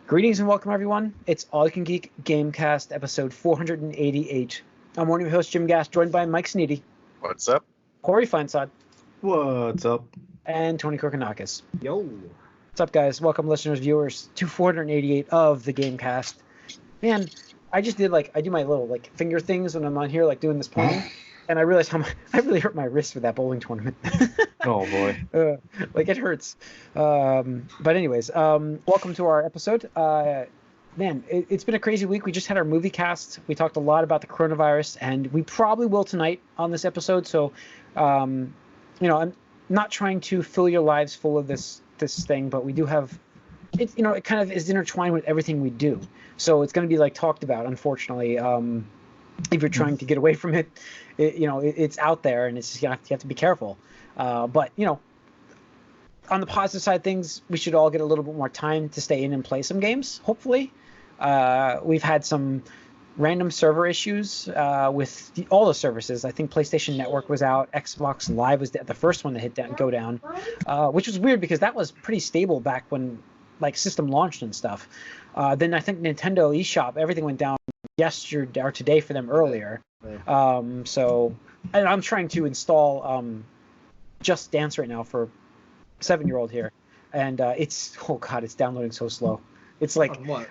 Greetings and welcome, everyone. It's All You Can Geek Gamecast, episode 488. I'm one of your hosts, Jim Gass, joined by Mike Sneedy. What's up? Corey Feinsod. What's up? And Tony Korkanakis. Yo. What's up, guys? Welcome, listeners, viewers, to 488 of the Gamecast. Man, I just did, I do my little, finger things when I'm on here, doing this pointing. And I realized I really hurt my wrist with that bowling tournament. Oh, boy. It hurts. But anyways, welcome to our episode. Man, it's been a crazy week. We just had our movie cast. We talked a lot about the coronavirus, and we probably will tonight on this episode. So, I'm not trying to fill your lives full of this thing, but we do have it. It kind of is intertwined with everything we do. So it's going to be talked about, unfortunately. If you're trying to get away from it, it's out there, and it's just you have to be careful. But on the positive side of things, we should all get a little bit more time to stay in and play some games. Hopefully, we've had some random server issues with all the services. I think PlayStation Network was out, Xbox Live was the first one to go down, which was weird because that was pretty stable back when system launched and stuff. Then I think Nintendo eShop, everything went down yesterday or today for them earlier. So and I'm trying to install Just Dance right now for 7-year-old here, and it's downloading so slow. It's On what?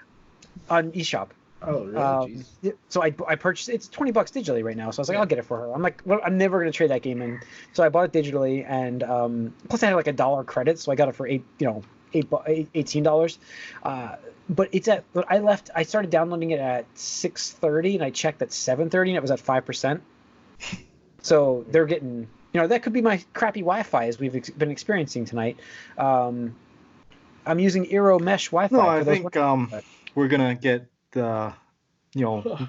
on eShop. Oh, really? So I purchased it's $20 digitally right now. So I was like, I'll get it for her. I'm like, well, I'm never gonna trade that game in. So I bought it digitally, and plus I had $1 credit, so I got it for $18. But I started downloading it at 6:30, and I checked at 7:30, and it was at 5%. So they're getting, that could be my crappy Wi-Fi as we've been experiencing tonight. I'm using Eero Mesh Wi-Fi. No, I think we're gonna get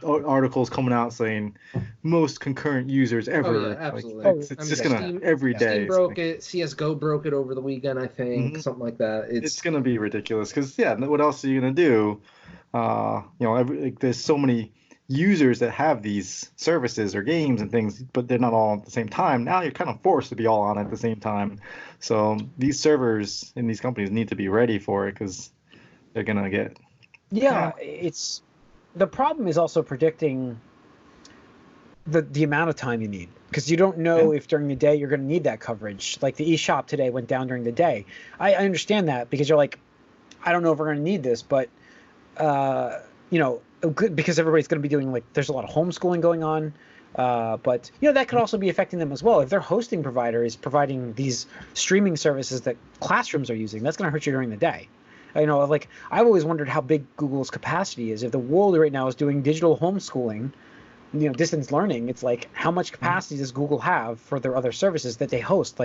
articles coming out saying most concurrent users ever. Oh, yeah, absolutely. It's just gonna every day. Steam broke it. CS:GO broke it over the weekend, I think, something like that. It's gonna be ridiculous because what else are you gonna do? There's so many users that have these services or games and things, but they're not all at the same time. Now you're kind of forced to be all on at the same time. So these servers in these companies need to be ready for it because they're gonna get. Yeah, it's the problem is also predicting the amount of time you need, because you don't know if during the day you're going to need that coverage. Like the eShop today went down during the day. I understand that because you're like, I don't know if we're going to need this, but good, because everybody's going to be doing there's a lot of homeschooling going on. But that could also be affecting them as well. If their hosting provider is providing these streaming services that classrooms are using, that's going to hurt you during the day. I've always wondered how big Google's capacity is. If the world right now is doing digital homeschooling, distance learning, it's how much capacity does Google have for their other services that they host?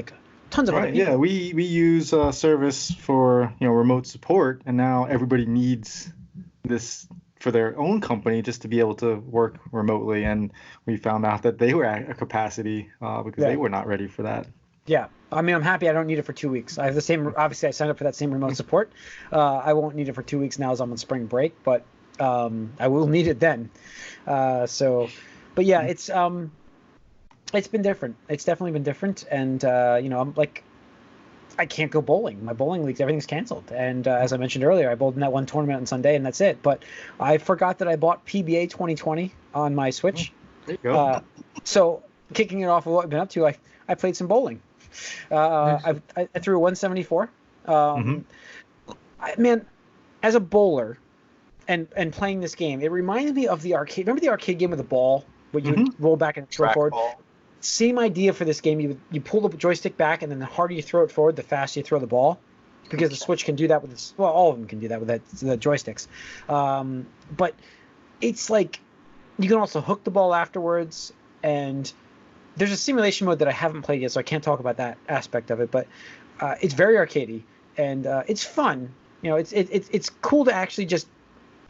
Tons of other people. Yeah, we use a service for remote support, and now everybody needs this for their own company just to be able to work remotely. And we found out that they were at a capacity because they were not ready for that. Yeah. I mean, I'm happy I don't need it for 2 weeks. I have the same, obviously I signed up for that same remote support. I won't need it for 2 weeks now as I'm on spring break, but I will need it then. But yeah, it's been different. It's definitely been different. And, I'm I can't go bowling. My bowling leagues, everything's canceled. And as I mentioned earlier, I bowled in that one tournament on Sunday, and that's it. But I forgot that I bought PBA 2020 on my Switch. There you go. So kicking it off of what I've been up to, I played some bowling. I threw a 174. Man, as a bowler and playing this game, it reminded me of the arcade. Remember the arcade game with the ball where you would roll back and throw forward? Ball. Same idea for this game. You pull the joystick back, and then the harder you throw it forward, the faster you throw the ball, because the Switch can do that with this. Well, all of them can do that with the joysticks. But it's you can also hook the ball afterwards, and there's a simulation mode that I haven't played yet, so I can't talk about that aspect of it. But it's very arcadey, and it's fun. It's cool to actually just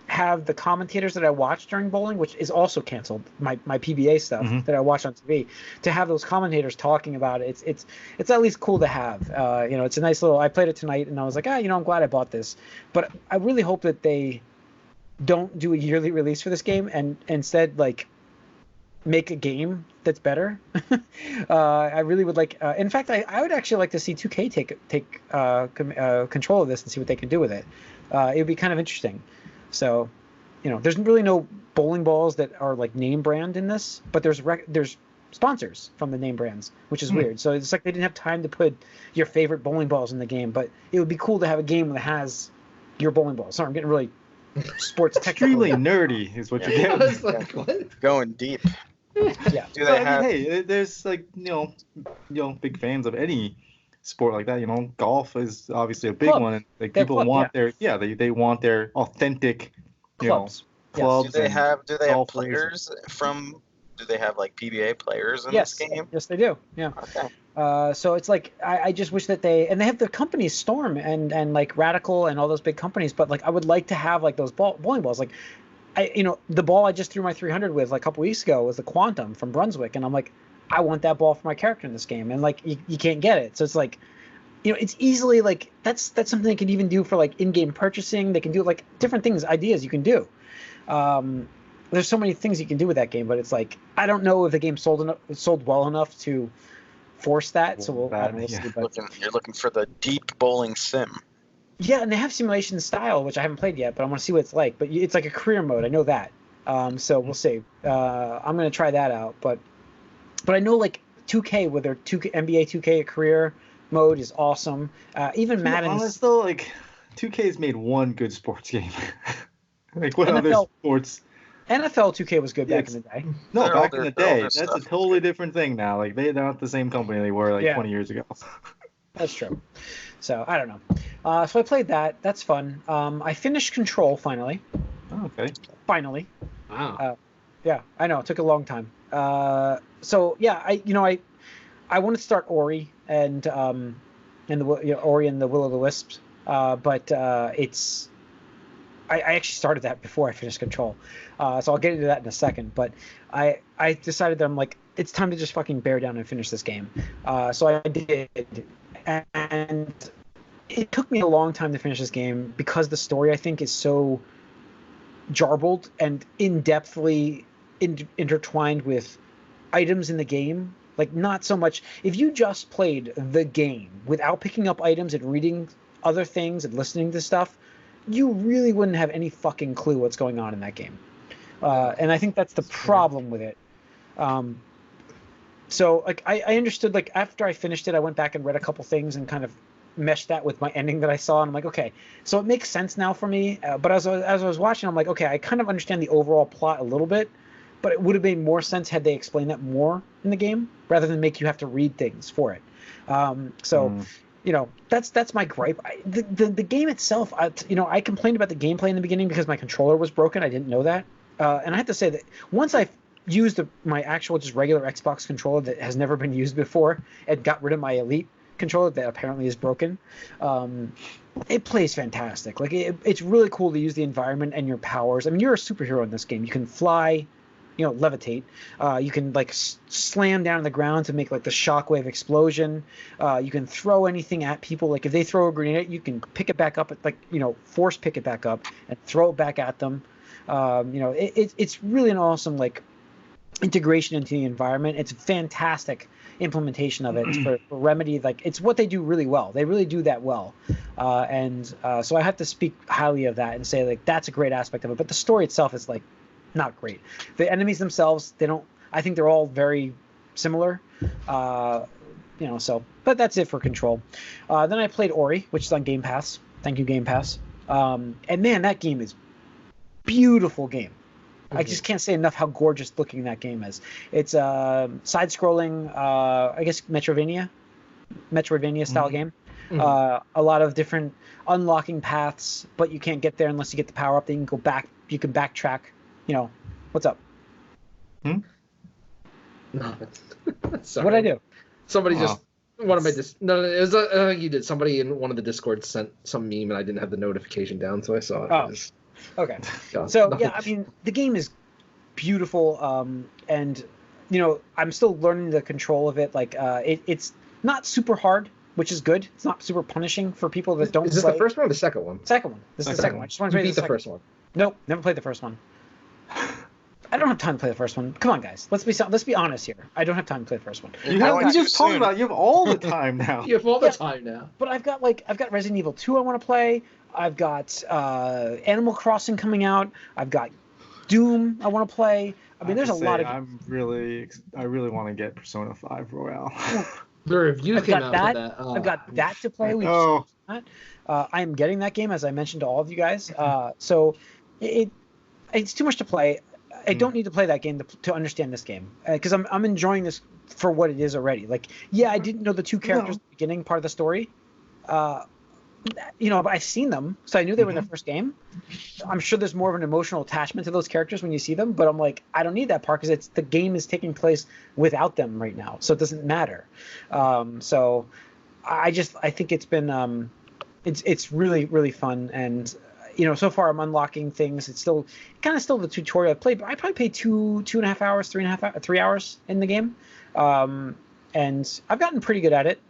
have the commentators that I watch during bowling, which is also canceled, my PBA stuff that I watch on TV, to have those commentators talking about it. It's at least cool to have. It's a nice little. I played it tonight, and I was like, I'm glad I bought this. But I really hope that they don't do a yearly release for this game, and instead make a game that's better. I really would like. In fact, I would actually like to see 2K take control of this and see what they can do with it. It would be kind of interesting. So, there's really no bowling balls that are like name brand in this, but there's sponsors from the name brands, which is weird. So it's like they didn't have time to put your favorite bowling balls in the game, but it would be cool to have a game that has your bowling balls. Sorry, I'm getting really sports technical. Extremely nerdy is what you're getting. I was like, what? Going deep. Yeah. Do they have? Hey, there's like big fans of any sport like that. Golf is obviously a big one, and like people want they want their authentic clubs. Clubs. Do they have golfers. players from? Do they have like PBA players in Yes. this game? Yes, they do. Yeah. Okay. So it's like I just wish that they have the companies Storm and like Radical and all those big companies, but like I would like to have like those bowling balls. Like the ball I just threw my 300 with like a couple weeks ago was the Quantum from Brunswick, and I'm like, I want that ball for my character in this game, and like you can't get it. So it's like, it's easily like that's something they can even do for like in-game purchasing. They can do like different things, ideas you can do. There's so many things you can do with that game, but it's like I don't know if the game sold well enough to force that. So we'll see. But You're looking for the deep bowling sim. yeah, and they have simulation style, which I haven't played yet, but I want to see what it's like. But it's like a career mode. I know that. So we'll see. I'm gonna try that out. But I know like 2K with their NBA 2K career mode is awesome. Even Madden. Honest though, like 2K's made one good sports game. Like what other sports? NFL 2K was good back in the day. No, back in the day. That's a totally different thing now. Like they're not the same company they were like 20 years ago. That's true. So I don't know. So I played that. That's fun. I finished Control finally. Oh, okay. Finally. Wow. Yeah, I know. It took a long time. So yeah, I wanted to start Ori and Ori and the Will of the Wisps, but it's. I actually started that before I finished Control, so I'll get into that in a second. But I decided that I'm like, it's time to just fucking bear down and finish this game. So I did, and it took me a long time to finish this game because the story I think is so jarbled and in-depthly intertwined with items in the game. Like not so much if you just played the game without picking up items and reading other things and listening to stuff, you really wouldn't have any fucking clue what's going on in that game. And I think that's the problem with it. So like I understood, like after I finished it, I went back and read a couple things and kind of meshed that with my ending that I saw, and I'm like, okay, so it makes sense now for me. But as I was watching, I'm like, okay, I kind of understand the overall plot a little bit, but it would have made more sense had they explained that more in the game rather than make you have to read things for it. That's my gripe. The game itself, I complained about the gameplay in the beginning because my controller was broken. I didn't know that, and I have to say that once I used my actual just regular Xbox controller that has never been used before and got rid of my Elite controller that apparently is broken, it plays fantastic. Like it's really cool to use the environment and your powers. I mean, you're a superhero in this game. You can fly. Levitate. You can like slam down on the ground to make like the shockwave explosion. You can throw anything at people. Like if they throw a grenade, you can pick it back up, force pick it back up and throw it back at them. It's really an awesome like integration into the environment. It's a fantastic implementation of it. It's for Remedy. Like it's what they do really well. They really do that well. So I have to speak highly of that and say like that's a great aspect of it. But the story itself is like not great. The enemies themselves, I think they're all very similar. But that's it for Control. Then I played Ori, which is on Game Pass. Thank you, Game Pass. And man, that game is beautiful game. Mm-hmm. I just can't say enough how gorgeous looking that game is. It's a side-scrolling, I guess Metroidvania style game. Mm-hmm. A lot of different unlocking paths, but you can't get there unless you get the power up. Then you can go back. You can backtrack. What's up? No, sorry. What'd I do? Somebody just one of my no, it was I think you did. Somebody in one of the Discords sent some meme and I didn't have the notification down, so I saw it. Oh, okay. So yeah, I mean the game is beautiful, and I'm still learning the control of it. Like it's not super hard, which is good. It's not super punishing for people that don't. Is this the first one or the second one? Second one. This is the second one. I just want to beat the first one. Nope, never played the first one. I don't have time to play the first one. Come on, guys. Let's be honest here. I don't have time to play the first one. You How just soon? talked about you have all the time now. You have all the time now. But I've got Resident Evil 2 I want to play. I've got Animal Crossing coming out. I've got Doom I want to play. I mean, there's a lot of. I really want to get Persona 5 Royale. The review I've came got out that. for that. Oh. I've got that to play. I am getting that game, as I mentioned to all of you guys. So it's too much to play. I don't need to play that game to understand this game, because I'm enjoying this for what it is already. Like, yeah, I didn't know the two characters at the beginning part of the story, but I've seen them, so I knew they were in the first game. I'm sure there's more of an emotional attachment to those characters when you see them, but I'm like, I don't need that part because the game is taking place without them right now, so it doesn't matter. So I think it's been it's really, really fun, and so far I'm unlocking things. It's still the tutorial. I probably played 2.5 hours, 3 hours in the game, and I've gotten pretty good at it.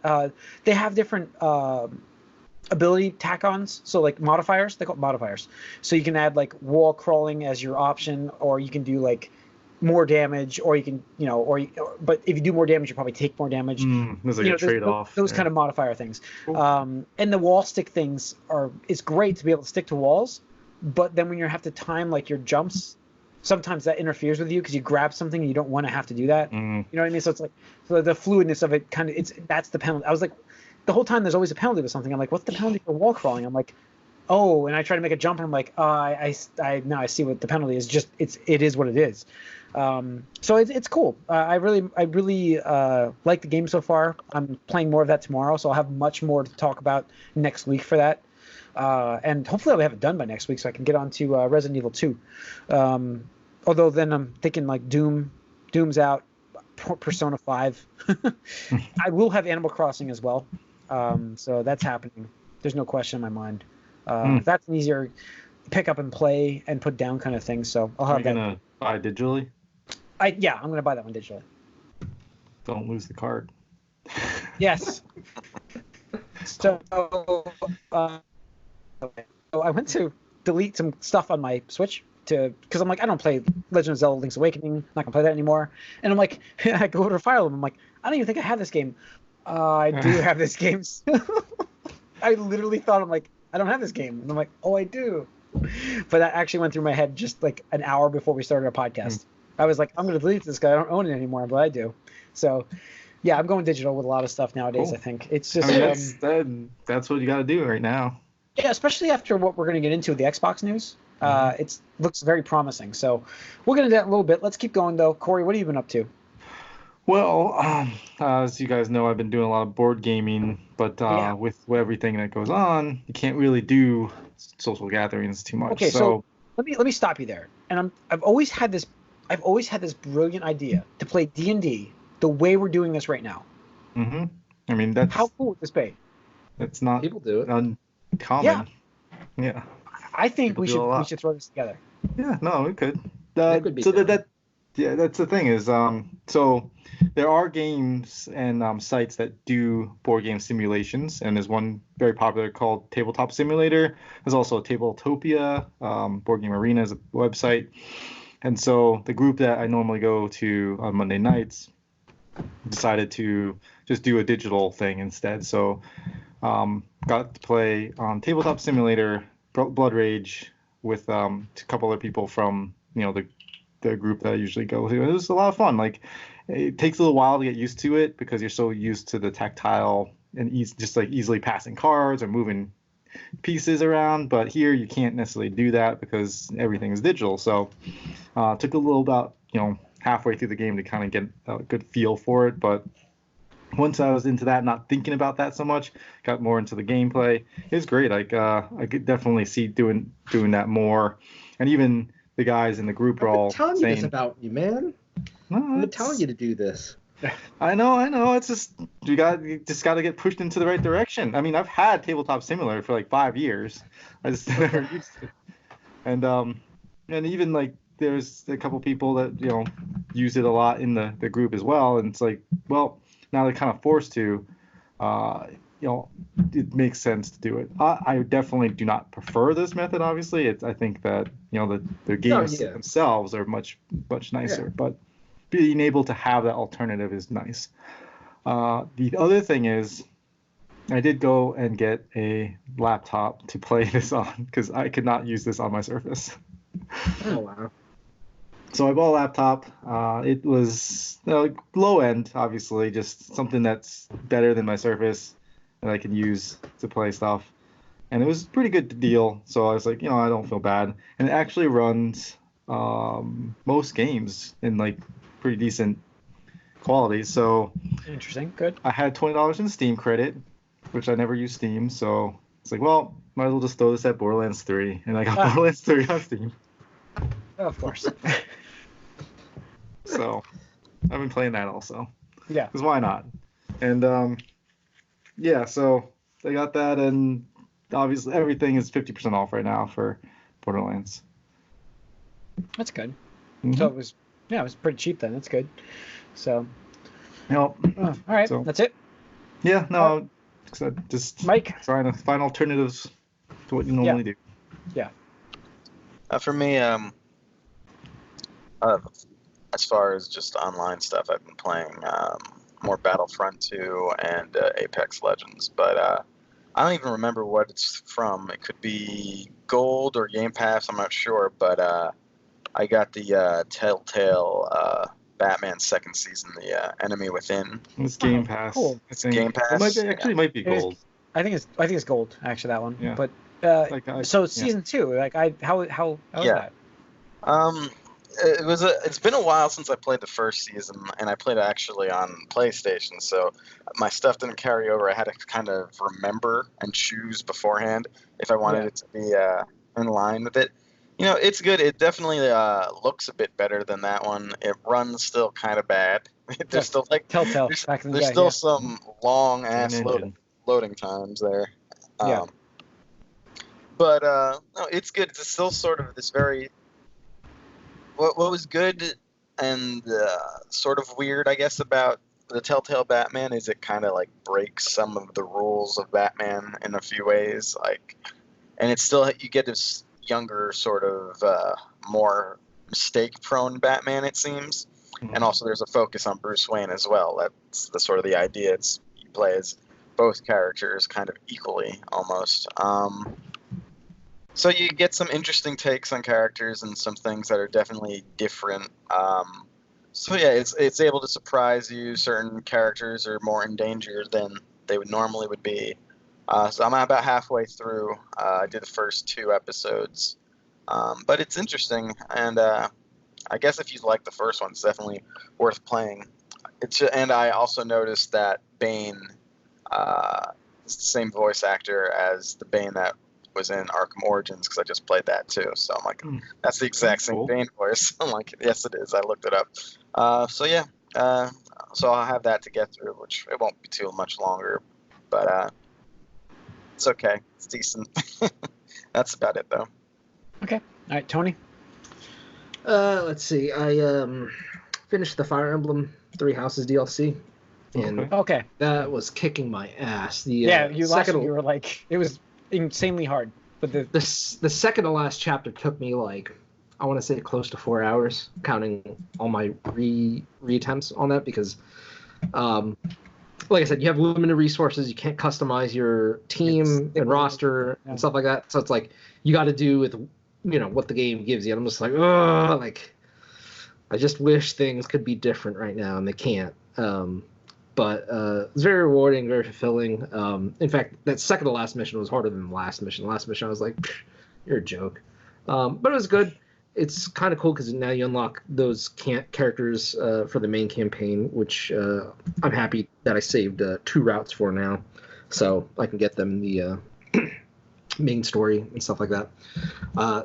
They have different ability tack-ons, so like modifiers. They call it modifiers. So you can add like wall crawling as your option, or you can do like more damage, or you can but if you do more damage, you probably take more damage. There's like a trade-off. Those kind of modifier things. Cool. And the wall stick things it's great to be able to stick to walls, but then when you have to time like your jumps, sometimes that interferes with you because you grab something and you don't want to have to do that. You know what I mean? So it's like the fluidness of it that's the penalty. I was like, the whole time there's always a penalty with something. I'm like, what's the penalty for wall crawling? I'm like, oh, and I try to make a jump and I'm like, now I see what the penalty is. It is what it is. So it's cool. I really like the game so far. I'm playing more of that tomorrow, so I'll have much more to talk about next week for that. And hopefully I'll have it done by next week so I can get on to Resident Evil 2. Although then I'm thinking like Doom's out, Persona 5. I will have Animal Crossing as well. So that's happening. There's no question in my mind. That's an easier pick up and play and put down kind of thing. So I'll have that. Are you gonna buy digitally? I'm gonna buy that one digitally. Don't lose the card. Yes. So I went to delete some stuff on my Switch because I'm like, I don't play Legend of Zelda: Link's Awakening. I'm not gonna play that anymore. And I'm like, I go over to Fire Emblem. I'm like, I don't even think I have this game. I do have this game. I literally thought, I'm like, I don't have this game. And I'm like, oh, I do. But that actually went through my head just like an hour before we started our podcast. I was like, I'm going to delete this guy. I don't own it anymore, but I do. So, yeah, I'm going digital with a lot of stuff nowadays, Cool. I think. It's just... that's what you got to do right now. Yeah, especially after what we're going to get into with the Xbox news. It looks very promising. So we'll get into that in a little bit. Let's keep going, though. Corey, what have you been up to? Well, as you guys know, I've been doing a lot of board gaming, but with everything that goes on, you can't really do social gatherings too much. Okay, so let me stop you there. And I've always had this brilliant idea to play D&D the way we're doing this right now. I mean, that's how cool would this be? It's not people do it uncommon. Yeah. I think we should throw this together. Yeah, no, we could. Could be that's the thing is so there are games and sites that do board game simulations, and there's one very popular called Tabletop Simulator. There's also Tabletopia, Board Game Arena is a website. And so the group that I normally go to on Monday nights decided to just do a digital thing instead. So got to play on Tabletop Simulator, Blood Rage with a couple other people from the group that I usually go to. It was a lot of fun. Like, it takes a little while to get used to it because you're so used to the tactile and just like easily passing cards or moving pieces around. But here you can't necessarily do that because everything is digital. So it took a little about halfway through the game to kind of get a good feel for it. But once I was into that, not thinking about that so much, got more into the gameplay. It was great. Like I could definitely see doing that more. And even the guys in the group are all telling saying, you this about you, man. I'm telling you to do this. I know. It's just you just got to get pushed into the right direction. I mean, I've had Tabletop Simulator for like 5 years. I just never used it. And even like there's a couple people that use it a lot in the group as well. And it's like, well, now they're kind of forced to. it makes sense to do it. I definitely do not prefer this method. Obviously, I think that the games themselves are much nicer, but being able to have that alternative is nice. The other thing is, I did go and get a laptop to play this on because I could not use this on my Surface. Oh wow. So I bought a laptop. It was low end, obviously, just something that's better than my Surface that I can use to play stuff. And it was a pretty good deal. So I was like, I don't feel bad. And it actually runs most games in like pretty decent quality. So interesting. Good. I had $20 in Steam credit, which I never use Steam. So it's like, well, might as well just throw this at Borderlands 3. And I got Borderlands 3 on Steam. Of course. So I've been playing that also. Yeah. Because why not? And so I got that, and obviously everything is 50% off right now for Borderlands. That's good. Mm-hmm. So it was pretty cheap then. That's good. So. Yep. All right. So, that's it. Yeah. No. Just Mike, trying to find alternatives to what you normally do. Yeah. For me, as far as just online stuff, I've been playing more Battlefront 2 and Apex Legends, but I don't even remember what it's from. It could be Gold or Game Pass, I'm not sure, but I got the Telltale Batman second season, the Enemy Within. It's Game Pass. Cool. It's Game Pass. It might be Gold. I think it's Gold, actually, that one. Yeah. But season 2, like how was that? It's been a while since I played the first season, and I played it actually on PlayStation, so my stuff didn't carry over. I had to kind of remember and choose beforehand if I wanted it to be in line with it. It's good. It definitely looks a bit better than that one. It runs still kind of bad. There's still like Telltale back in the day. There's still some long ass loading times there. But no, it's good. It's still sort of this very. What was good and sort of weird, I guess, about the Telltale Batman is it kind of like breaks some of the rules of Batman in a few ways, and it's still you get this younger sort of more mistake-prone Batman, it seems, and also there's a focus on Bruce Wayne as well. That's the sort of the idea. You play as both characters kind of equally almost. So you get some interesting takes on characters and some things that are definitely different. So yeah, it's able to surprise you. Certain characters are more in danger than they would normally be. So I'm about halfway through. I did the first 2 episodes, but it's interesting. And I guess if you like the first one, it's definitely worth playing. And I also noticed that Bane is the same voice actor as the Bane that was in Arkham Origins, because I just played that too. So I'm like, that's the exact same Bane voice. I'm like, yes, it is. I looked it up. So yeah, so I'll have that to get through, which it won't be too much longer, but it's okay. It's decent. That's about it though. Okay. All right, Tony. Let's see. I finished the Fire Emblem 3 Houses DLC. And that was kicking my ass. You were like, it was insanely hard, but the second to last chapter took me like, I want to say close to 4 hours, counting all my re-attempts on that, because like I said, you have limited resources. You can't customize your team and roster and stuff like that, so it's like you got to do with what the game gives you. And I'm just like, oh, like I just wish things could be different right now, and they can't. But it's very rewarding, very fulfilling. In fact, that second to last mission was harder than the last mission. The last mission, I was like, you're a joke. But it was good. It's kind of cool because now you unlock those characters for the main campaign, which I'm happy that I saved 2 routes for now. So I can get them the main story and stuff like that.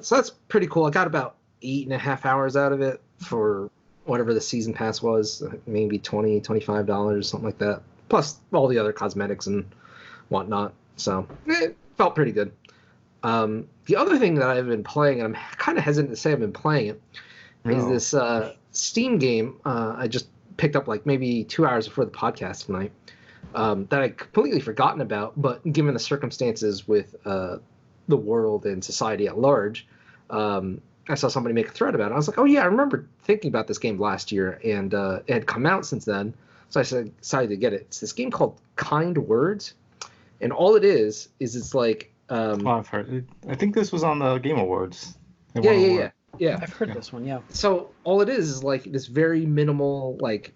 So that's pretty cool. I got about 8.5 hours out of it for whatever the season pass was, maybe $20, $25, something like that, plus all the other cosmetics and whatnot. So it felt pretty good. The other thing that I've been playing, and I'm kind of hesitant to say I've been playing it, is this Steam game I just picked up like maybe 2 hours before the podcast tonight. that I'd completely forgotten about. But given the circumstances with the world and society at large, I saw somebody make a thread about it. I was like, oh yeah, I remember thinking about this game last year, and it had come out since then. So I decided to get it. It's this game called Kind Words, and all it is it's like. I've heard it. I think this was on the Game Awards. Yeah. I've heard this one. Yeah. So all it is like this very minimal, like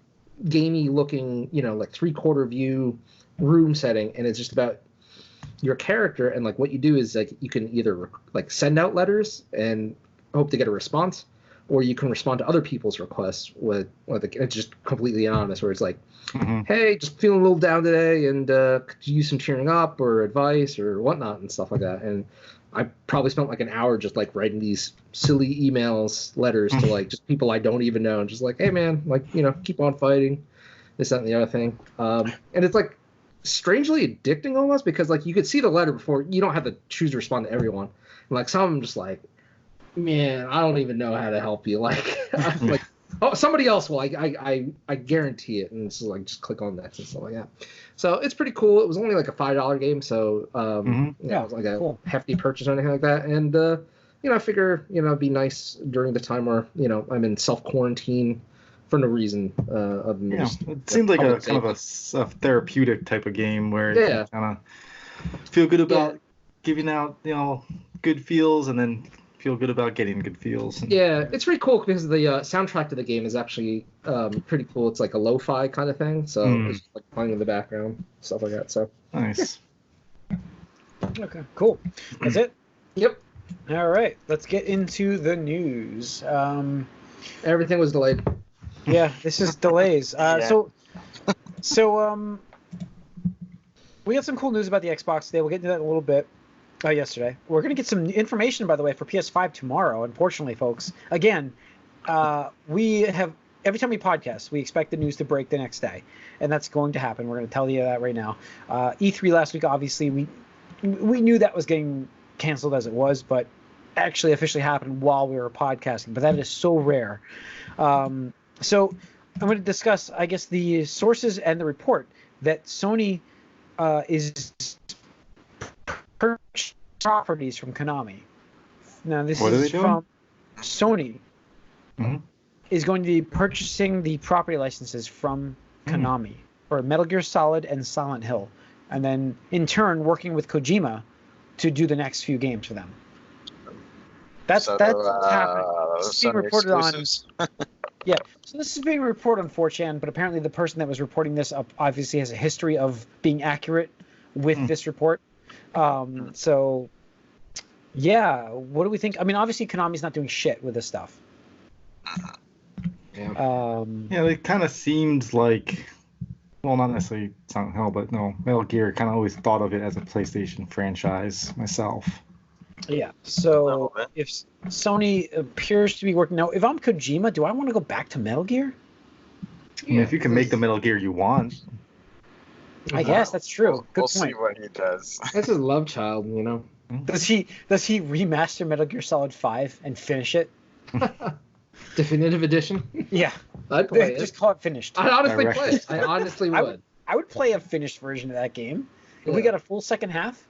gamey looking, like 3/4 view room setting, and it's just about your character, and like what you do is like you can either like send out letters and hope to get a response, or you can respond to other people's requests with it's just completely anonymous, where it's like, hey, just feeling a little down today, and could you use some cheering up or advice or whatnot and stuff like that. And I probably spent like an hour just like writing these silly emails, letters to like just people I don't even know, and just like, hey man, like keep on fighting, this, that, and the other thing. And it's like strangely addicting almost, because like you could see the letter before, you don't have to choose to respond to everyone. And like some of them just like, man, I don't even know how to help you. Like, like, oh, somebody else will. I guarantee it. And it's like, just click on next and stuff like that. So it's pretty cool. It was only like a $5 game, so it was like a hefty purchase or anything like that. And I figure it'd be nice during the time where I'm in self quarantine for no reason. It seemed like a kind of a therapeutic type of game where you kind of feel good about giving out good feels, and then feel good about getting good feels. Yeah, it's pretty cool because the soundtrack to the game is actually pretty cool. It's like a lo-fi kind of thing, so it's just like playing in the background, stuff like that. So nice. Okay, cool. That's it? Yep. All right, let's get into the news. Everything was delayed. Yeah, this is delays. So we got some cool news about the Xbox today. We'll get into that in a little bit. Yesterday. We're going to get some information, by the way, for PS5 tomorrow. Unfortunately, folks, again, we have every time we podcast, we expect the news to break the next day, and that's going to happen. We're going to tell you that right now. E3 last week, obviously, we knew that was getting canceled as it was, but actually officially happened while we were podcasting. But that is so rare. So I'm going to discuss, I guess, the sources and the report that Sony is purchasing properties from Konami. Now, this is from Sony. Is going to be purchasing the property licenses from Konami for Metal Gear Solid and Silent Hill, and then in turn working with Kojima to do the next few games for them. That's what's happening. This is being reported on. Yeah, so this is being reported on 4chan, but apparently the person that was reporting this up obviously has a history of being accurate with this report. So, yeah, what do we think? I mean, obviously Konami's not doing shit with this stuff. It kind of seemed like, well, not necessarily Silent Hill, but no, Metal Gear kind of always thought of it as a PlayStation franchise myself. Yeah, so if Sony appears to be working now, if I'm Kojima, do I want to go back to Metal Gear? I mean, if you can make the Metal Gear you want. I guess that's true. Good we'll point. See what he does. That's his love child, Does he remaster Metal Gear Solid 5 and finish it? Definitive edition? Yeah. I'd play it. Just call it finished. I'd honestly play it. I honestly would. I would play a finished version of that game. If we got a full second half.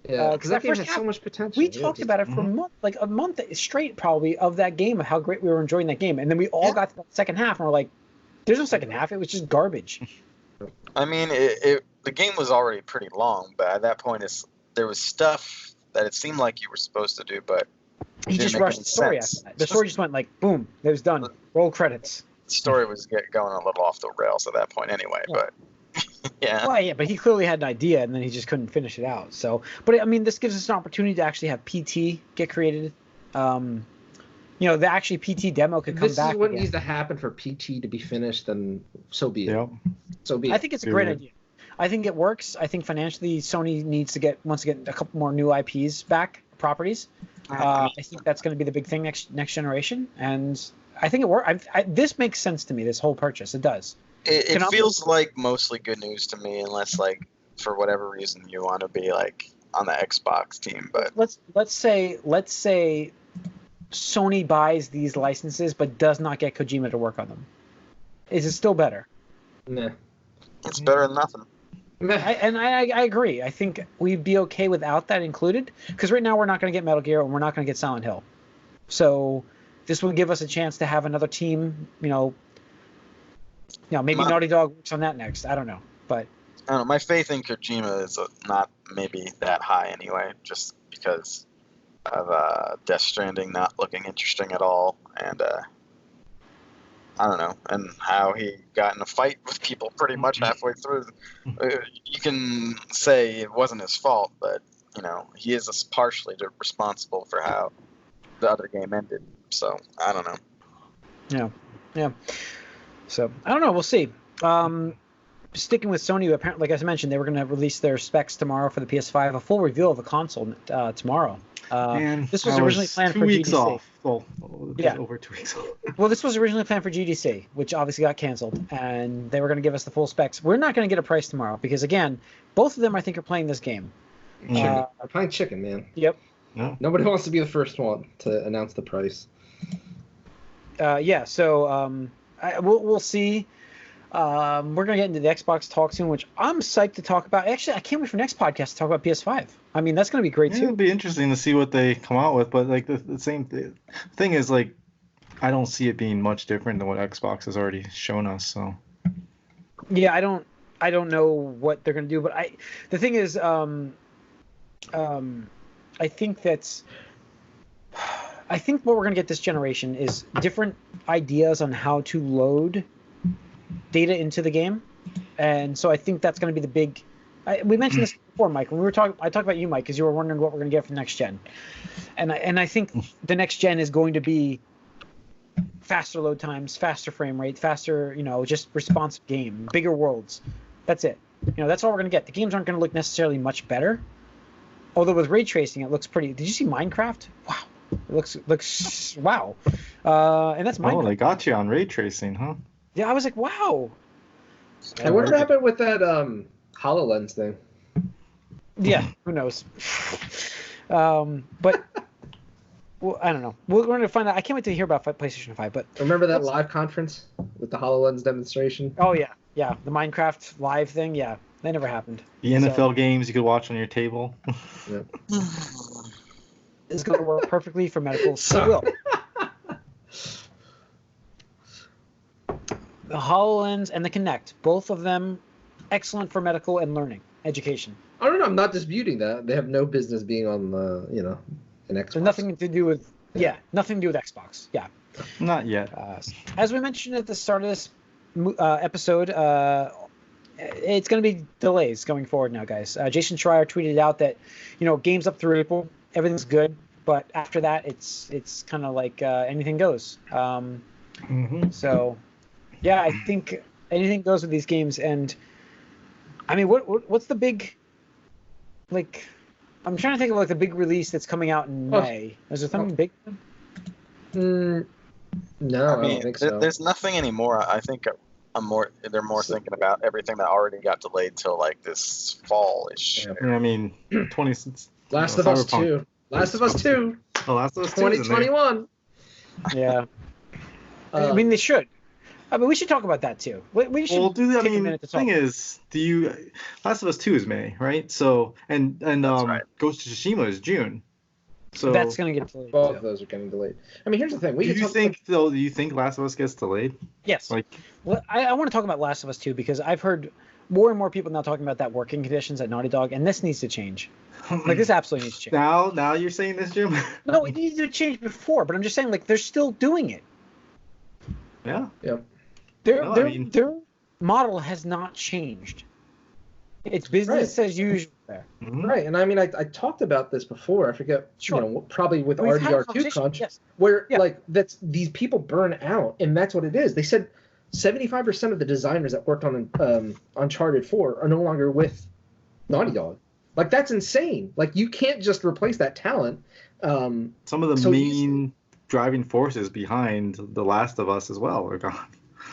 Yeah, because that game has so much potential. We talked about it for a month straight, probably, of that game, of how great we were enjoying that game. And then we all got to the second half, and we're like, there's no second half. It was just garbage. I mean, the game was already pretty long, but at that point, there was stuff that it seemed like you were supposed to do, but he just rushed the story after that. The story just went like, boom, it was done. Roll credits. The story was going a little off the rails at that point anyway, but yeah. Well, yeah, but he clearly had an idea, and then he just couldn't finish it out. So, but I mean, this gives us an opportunity to actually have PT get created. The actually PT demo could come back. This is what needs to happen for PT to be finished, then so be it. Yep. So be it. I think it's a great idea. I think it works. I think financially, Sony wants to get a couple more new IPs back, properties. I think that's going to be the big thing next generation, and I think it works. This makes sense to me. This whole purchase, it does. It feels like mostly good news to me, unless like for whatever reason you want to be like on the Xbox team. But let's say Sony buys these licenses but does not get Kojima to work on them. Is it still better? Nah. It's better than nothing. I agree. I think we'd be okay without that included, because right now we're not going to get Metal Gear and we're not going to get Silent Hill. So this would give us a chance to have another team. Maybe Naughty Dog works on that next. I don't know, but I don't know. My faith in Kojima is not maybe that high anyway, just because of Death Stranding not looking interesting at all, and I don't know, and how he got in a fight with people pretty much halfway through. You can say it wasn't his fault, but he is partially responsible for how the other game ended. So I don't know. Yeah. So I don't know. We'll see. Sticking with Sony, apparently, like I mentioned, they were going to release their specs tomorrow for the PS5. A full reveal of the console tomorrow. This was originally planned for GDC. Off. Well, yeah, over 2 weeks off. Well, this was originally planned for GDC, which obviously got canceled, and they were going to give us the full specs. We're not going to get a price tomorrow because, again, both of them I think are playing this game. They're playing chicken, man. Yep. No. Nobody wants to be the first one to announce the price. So we'll see. We're going to get into the Xbox talk soon, which I'm psyched to talk about. Actually, I can't wait for next podcast to talk about PS5. I mean, that's going to be great, too. It'll be interesting to see what they come out with, but like the same thing is, like, I don't see it being much different than what Xbox has already shown us, so. Yeah, I don't know what they're going to do, but the thing is, I think what we're going to get this generation is different ideas on how to load data into the game, and so I think that's going to be the big. We mentioned this before, Mike. When we were talking, I talked about you, Mike, because you were wondering what we're going to get for the next gen, and I think the next gen is going to be faster load times, faster frame rate, faster, just responsive game, bigger worlds. That's it. That's all we're going to get. The games aren't going to look necessarily much better, although with ray tracing, it looks pretty. Did you see Minecraft? Wow. It looks wow. And that's Minecraft. Oh, they got you on ray tracing, huh? Yeah, I was like, wow. I wonder what happened with that HoloLens thing. Yeah, who knows? But well, I don't know. We're going to find out. I can't wait to hear about PlayStation 5. But remember that live conference with the HoloLens demonstration? Oh yeah, the Minecraft live thing. Yeah, that never happened. The NFL games you could watch on your table. Yep. It's going to work perfectly for medical. So it will. The HoloLens and the Kinect, both of them excellent for medical and learning, education. I don't know. I'm not disputing that. They have no business being on the, an Xbox. So nothing to do with, nothing to do with Xbox. Yeah. Not yet. As we mentioned at the start of this episode, it's going to be delays going forward now, guys. Jason Schreier tweeted out that, games up through April, everything's good, but after that, it's kind of like anything goes. So. Yeah, I think anything goes with these games, and I mean, what's the big, like, I'm trying to think of like the big release that's coming out in May. Is there something big? No, I don't think so. There's nothing anymore. I think they're more thinking about everything that already got delayed till like this fall-ish. Yeah, I mean, Last of Us 2. Last of Us 2. Oh, Last of Us 2. 2021. Yeah. I mean, they should. I mean, we should talk about that too. We should. Well, take a minute to talk. The thing is, Last of Us 2 is May, right? So, and right. Ghost of Tsushima is June. So that's gonna get delayed. Both of those are getting delayed. I mean, here's the thing. Do you think Last of Us gets delayed? Yes. Well, I want to talk about Last of Us 2 because I've heard more and more people now talking about that working conditions at Naughty Dog, and this needs to change. Like, this absolutely needs to change. Now you're saying this, Jim? No, it needed to change before, but I'm just saying, like, they're still doing it. Yeah. Yep. Their model has not changed. It's business as usual there. Right, and I mean, I talked about this before. I forget, probably with RDR2 crunch, where that's these people burn out, and that's what it is. They said 75% of the designers that worked on Uncharted 4 are no longer with Naughty Dog. Like, that's insane. Like, you can't just replace that talent. Some of the main driving forces behind The Last of Us as well are gone.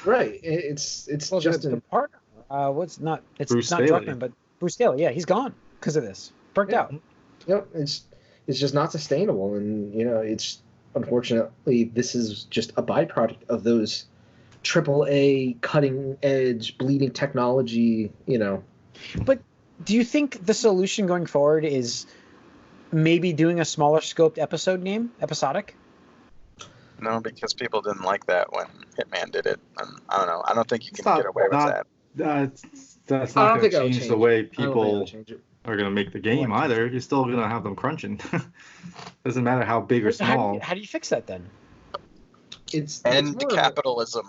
Right. It's just the partner. It's not Druckmann, but Bruce Daly. Yeah, he's gone because of this. Burnt out. Yep. It's just not sustainable, and it's unfortunately this is just a byproduct of those AAA cutting edge bleeding technology. But do you think the solution going forward is maybe doing a smaller scoped episodic? No, because people didn't like that when Hitman did it, and I don't know. I don't think you can get away with that. That's not going to change the way people are going to make the game either. You're still going to have them crunching. Doesn't matter how big or small. How do you fix that then? It's capitalism.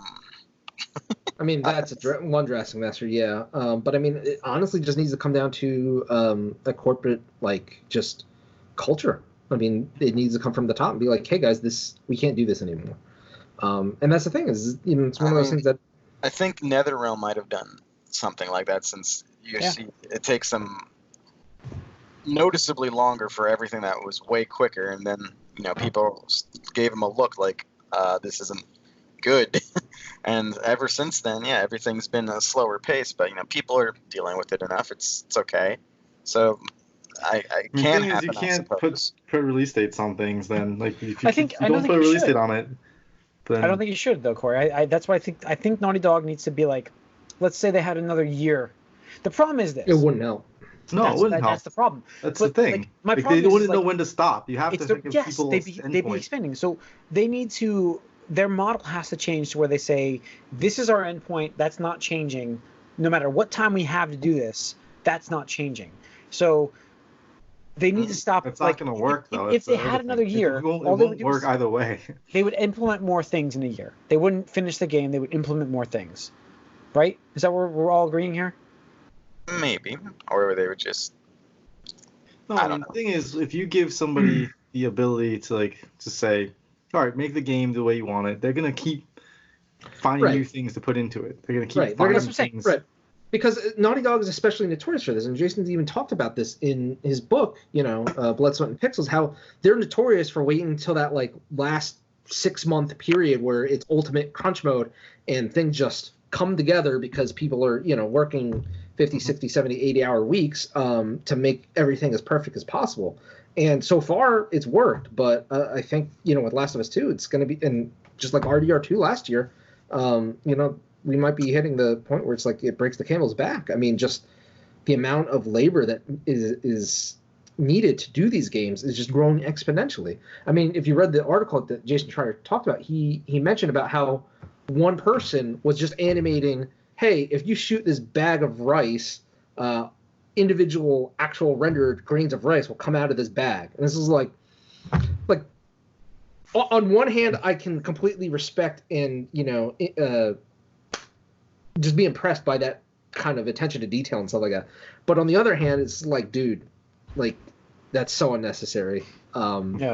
I mean, that's one drastic master, yeah. But I mean, it honestly just needs to come down to a corporate, like, just culture. I mean, it needs to come from the top and be like, hey guys, we can't do this anymore. And that's the thing is, it's one of those things that I think NetherRealm might have done something like that, since see it takes them noticeably longer for everything that was way quicker, and then people gave them a look like this isn't good. And ever since then, everything's been a slower pace, but people are dealing with it enough. It's okay. So I can happen. You can't put release dates on things. Then, like, if you don't put a release date on it, then I don't think you should, though, Corey. That's why I think Naughty Dog needs to be like, let's say they had another year. The problem is this. It wouldn't help. No, it wouldn't help. That's the problem. That's the thing. Like, they wouldn't know when to stop. You have to give people they'd be expanding. So they need to. Their model has to change to where they say, this is our endpoint. That's not changing. No matter what time we have to do this, that's not changing. So they need to stop. It's not going to work, though. If they had another year, it won't work either way. They would implement more things in a year. They wouldn't finish the game. They would implement more things. Right? Is that where we're all agreeing here? Maybe. Or they would just... No, I don't know. The thing is, if you give somebody the ability to say, all right, make the game the way you want it, they're going to keep finding new things to put into it. They're going to keep finding things. Right. Because Naughty Dog is especially notorious for this, and Jason's even talked about this in his book, Blood, Sweat, and Pixels, how they're notorious for waiting until that last 6-month period where it's ultimate crunch mode and things just come together because people are, working 50, 60, 70, 80-hour weeks to make everything as perfect as possible. And so far, it's worked. But I think, with Last of Us 2, it's going to be, and just like RDR2 last year, we might be hitting the point where it's like it breaks the camel's back. I mean, just the amount of labor that is needed to do these games is just growing exponentially. I mean, if you read the article that Jason Schreier talked about, he mentioned about how one person was just animating, hey, if you shoot this bag of rice, individual actual rendered grains of rice will come out of this bag. And this is like on one hand, I can completely respect and, just be impressed by that kind of attention to detail and stuff like that. But on the other hand, it's like, dude, that's so unnecessary. So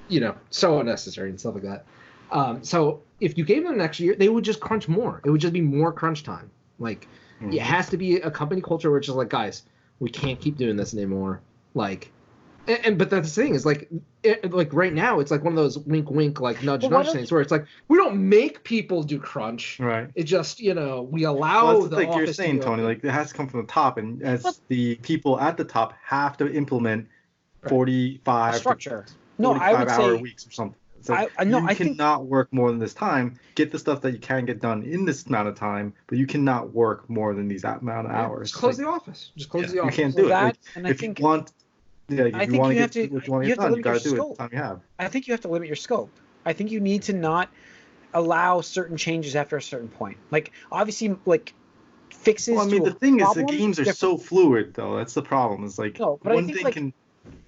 unnecessary and stuff like that. So if you gave them an extra year, they would just crunch more. It would just be more crunch time. It has to be a company culture where it's just like, guys, we can't keep doing this anymore. But that's the thing is right now it's like one of those wink nudge things where it's like we don't make people do crunch. Right. It just we allow that's like you're saying, Tony. It has to come from the top, and as the people at the top have to implement 45 structure. 45-hour weeks or something. I cannot work more than this time. Get the stuff that you can get done in this amount of time, but you cannot work more than these amount of hours. Just close the office. Just close the office. You can't do it. If you want to get what you want to get done, you got to do it the time you have. I think you have to limit your scope. I think you need to not allow certain changes after a certain point. Obviously, fixes. Well, I mean, the thing is, the games are so fluid, though. That's the problem. It's one thing can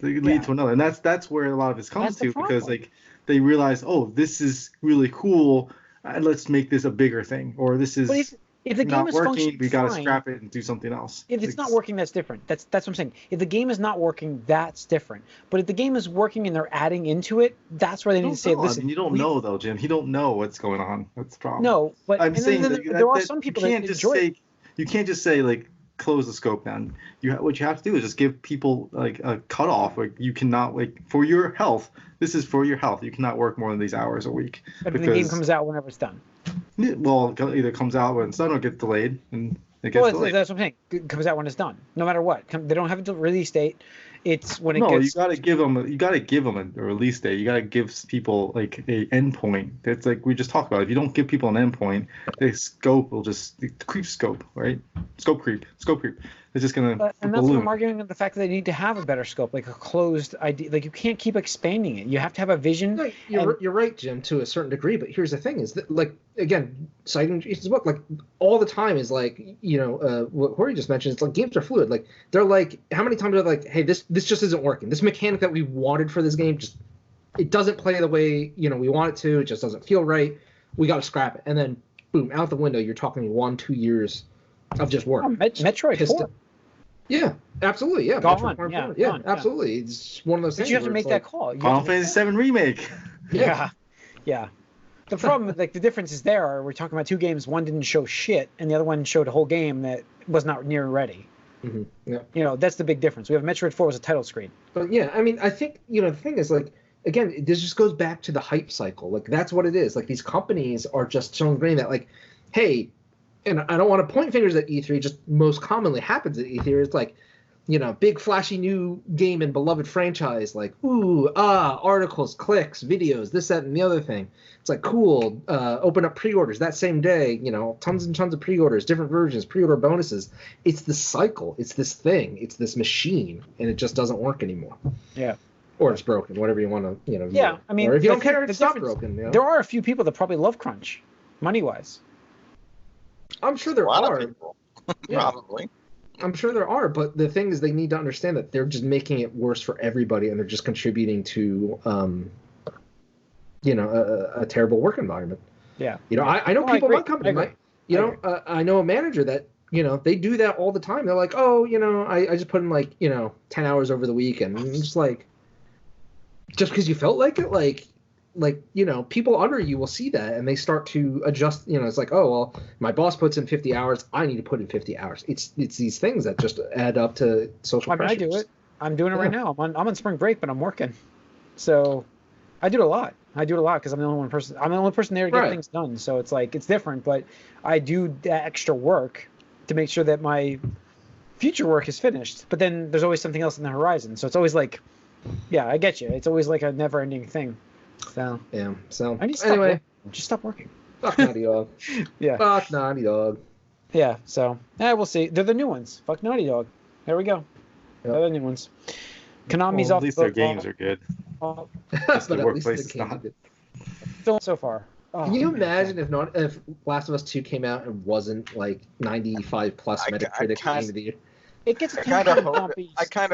lead to another, and that's where a lot of this comes to, because they realize, oh, this is really cool, let's make this a bigger thing, or this is if the game not is working, we got to scrap it and do something else. If it's not working, that's different. That's what I'm saying. If the game is not working, that's different. But if the game is working and they're adding into it, that's where they need to say, listen. You don't know, though, Jim. You don't know what's going on. That's the problem. No, but I'm saying there are some people that enjoy it. You can't just say, close the scope down. What you have to do is just give people a cutoff. You cannot, for your health. This is for your health. You cannot work more than these hours a week. But the game comes out whenever it's done. Well, it either comes out when it's done or gets delayed, and it gets delayed. That's what I'm saying. It comes out when it's done, no matter what. They don't have a release date. It's when it gets. No, you got to give them. You got to give them a release date. You got to give people a endpoint. It's like we just talked about. If you don't give people an endpoint, the scope will just creep scope, right? Scope creep. It's just going to and that's what I'm arguing with the fact that they need to have a better scope, like a closed idea. Like you can't keep expanding it. You have to have a vision. No, you're right, Jim, to a certain degree. But here's the thing: is that, like, again, citing Jason's book, like all the time is like, what Corey just mentioned. It's like games are fluid. Like they're like, how many times are they like, hey, this just isn't working. This mechanic that we wanted for this game it doesn't play the way we want it to. It just doesn't feel right. We got to scrap it, and then boom, out the window. You're talking 1-2 years of just work. Metroid 4. Yeah, absolutely. Yeah, gone. Absolutely. It's one of those things. But you have to make that call. Final Fantasy VII Remake. Yeah. The problem, like the differences there are, we're talking about two games. One didn't show shit, and the other one showed a whole game that was not near ready. Mm-hmm. Yeah. That's the big difference. We have Metroid 4 was a title screen. But yeah, I mean, I think the thing is, like, again, this just goes back to the hype cycle. Like that's what it is. Like these companies are just so ingrained that, like, hey. And I don't want to point fingers at E3, just most commonly happens at E3. It's like, big flashy new game and beloved franchise, like, articles, clicks, videos, this, that, and the other thing. It's like, cool, open up pre-orders that same day, tons and tons of pre-orders, different versions, pre-order bonuses. It's this cycle. It's this thing. It's this machine, and it just doesn't work anymore. Yeah. Or it's broken, whatever you want to, Yeah, I mean, or if you don't care, it's not broken. There are a few people that probably love crunch, money-wise. I'm sure there are. Probably. I'm sure there are, but the thing is, they need to understand that they're just making it worse for everybody, and they're just contributing to, a terrible work environment. Yeah. I know people in my company. I know a manager that they do that all the time. They're like, I just put in like 10 hours over the week, and I'm just like, just because you felt like it, like people under you will see that and they start to adjust. It's like, oh well, my boss puts in 50 hours, I need to put in 50 hours. It's these things that just add up to social pressures. I do it. I'm doing it right now. I'm on spring break, but I'm working, so I do it a lot. Because I'm the only person there to get things done. So it's like it's different, but I do extra work to make sure that my future work is finished. But then there's always something else on the horizon. So it's always like, yeah, I get you. It's always like a never-ending thing. So yeah. So I need to stop working. Just stop working. Fuck Naughty Dog. Yeah. Fuck Naughty Dog. Yeah. So we'll see. They're the new ones. Fuck Naughty Dog. There we go. Yep. They're the new ones. Konami's off. At least their games are good. But at least the games are good. Still so far. Can you imagine if Last of Us 2 came out and wasn't like 95 plus Metacritic at the end of the year? It gets I kind of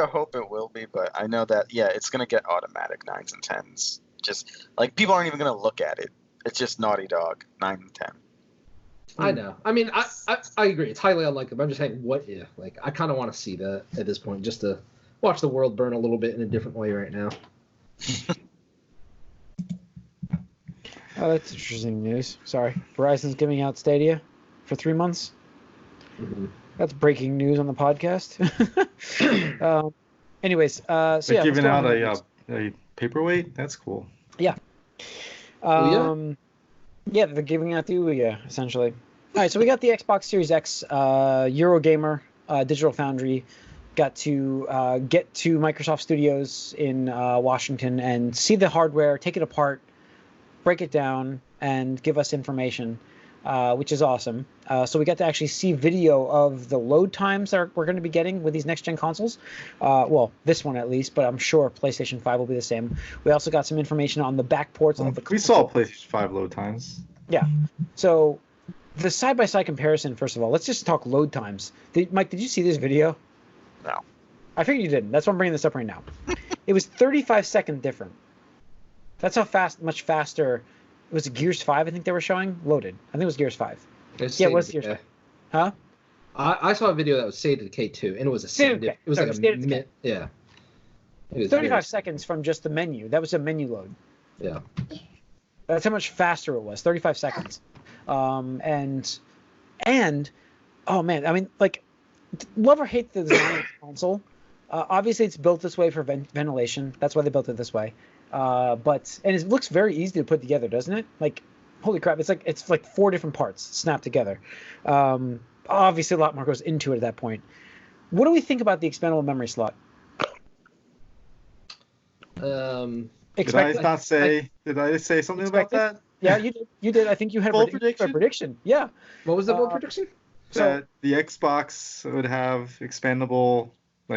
hope it will be, but I know that it's gonna get automatic 9s and 10s. Just like people aren't even gonna look at it. It's just Naughty Dog 9 and 10. I know. I mean, I agree. It's highly unlikely. But I'm just saying, what if? Like, I kind of want to see that at this point, just to watch the world burn a little bit in a different way right now. Oh, that's interesting news. Sorry, Verizon's giving out Stadia for 3 months. Mm-hmm. That's breaking news on the podcast. Anyways, so they're giving out a paperweight. That's cool. Yeah. Yeah, they're giving out the Ouya, essentially. All right, so we got the Xbox Series X, Eurogamer, Digital Foundry, got to get to Microsoft Studios in Washington and see the hardware, take it apart, break it down, and give us information, which is awesome. So we got to actually see video of the load times that we're going to be getting with these next-gen consoles. Well, this one at least, but I'm sure PlayStation 5 will be the same. We also got some information on the back ports. We saw PlayStation 5 load times. Yeah. So the side-by-side comparison, first of all, let's just talk load times. Mike, did you see this video? No. I figured you didn't. That's why I'm bringing this up right now. It was 35-second different. That's how much faster. It was Gears 5, I think they were showing, loaded. I think it was Gears 5. It was Gears 5. Huh? I saw a video that was saved to K2, and it was a saved. It was like a minute. Yeah. It was 35 seconds from just the menu. That was a menu load. Yeah. That's how much faster it was. 35 seconds. And oh man, I mean, like, love or hate the design of the console. Obviously, it's built this way for ventilation. That's why they built it this way. But it looks very easy to put together, doesn't it? Like, holy crap, it's like 4 different parts snapped together. Obviously, a lot more goes into it at that point. What do we think about the expandable memory slot? Did I say something about that? Yeah, you did. I think you had a prediction. Yeah. What was the bold prediction? that the Xbox would have expandable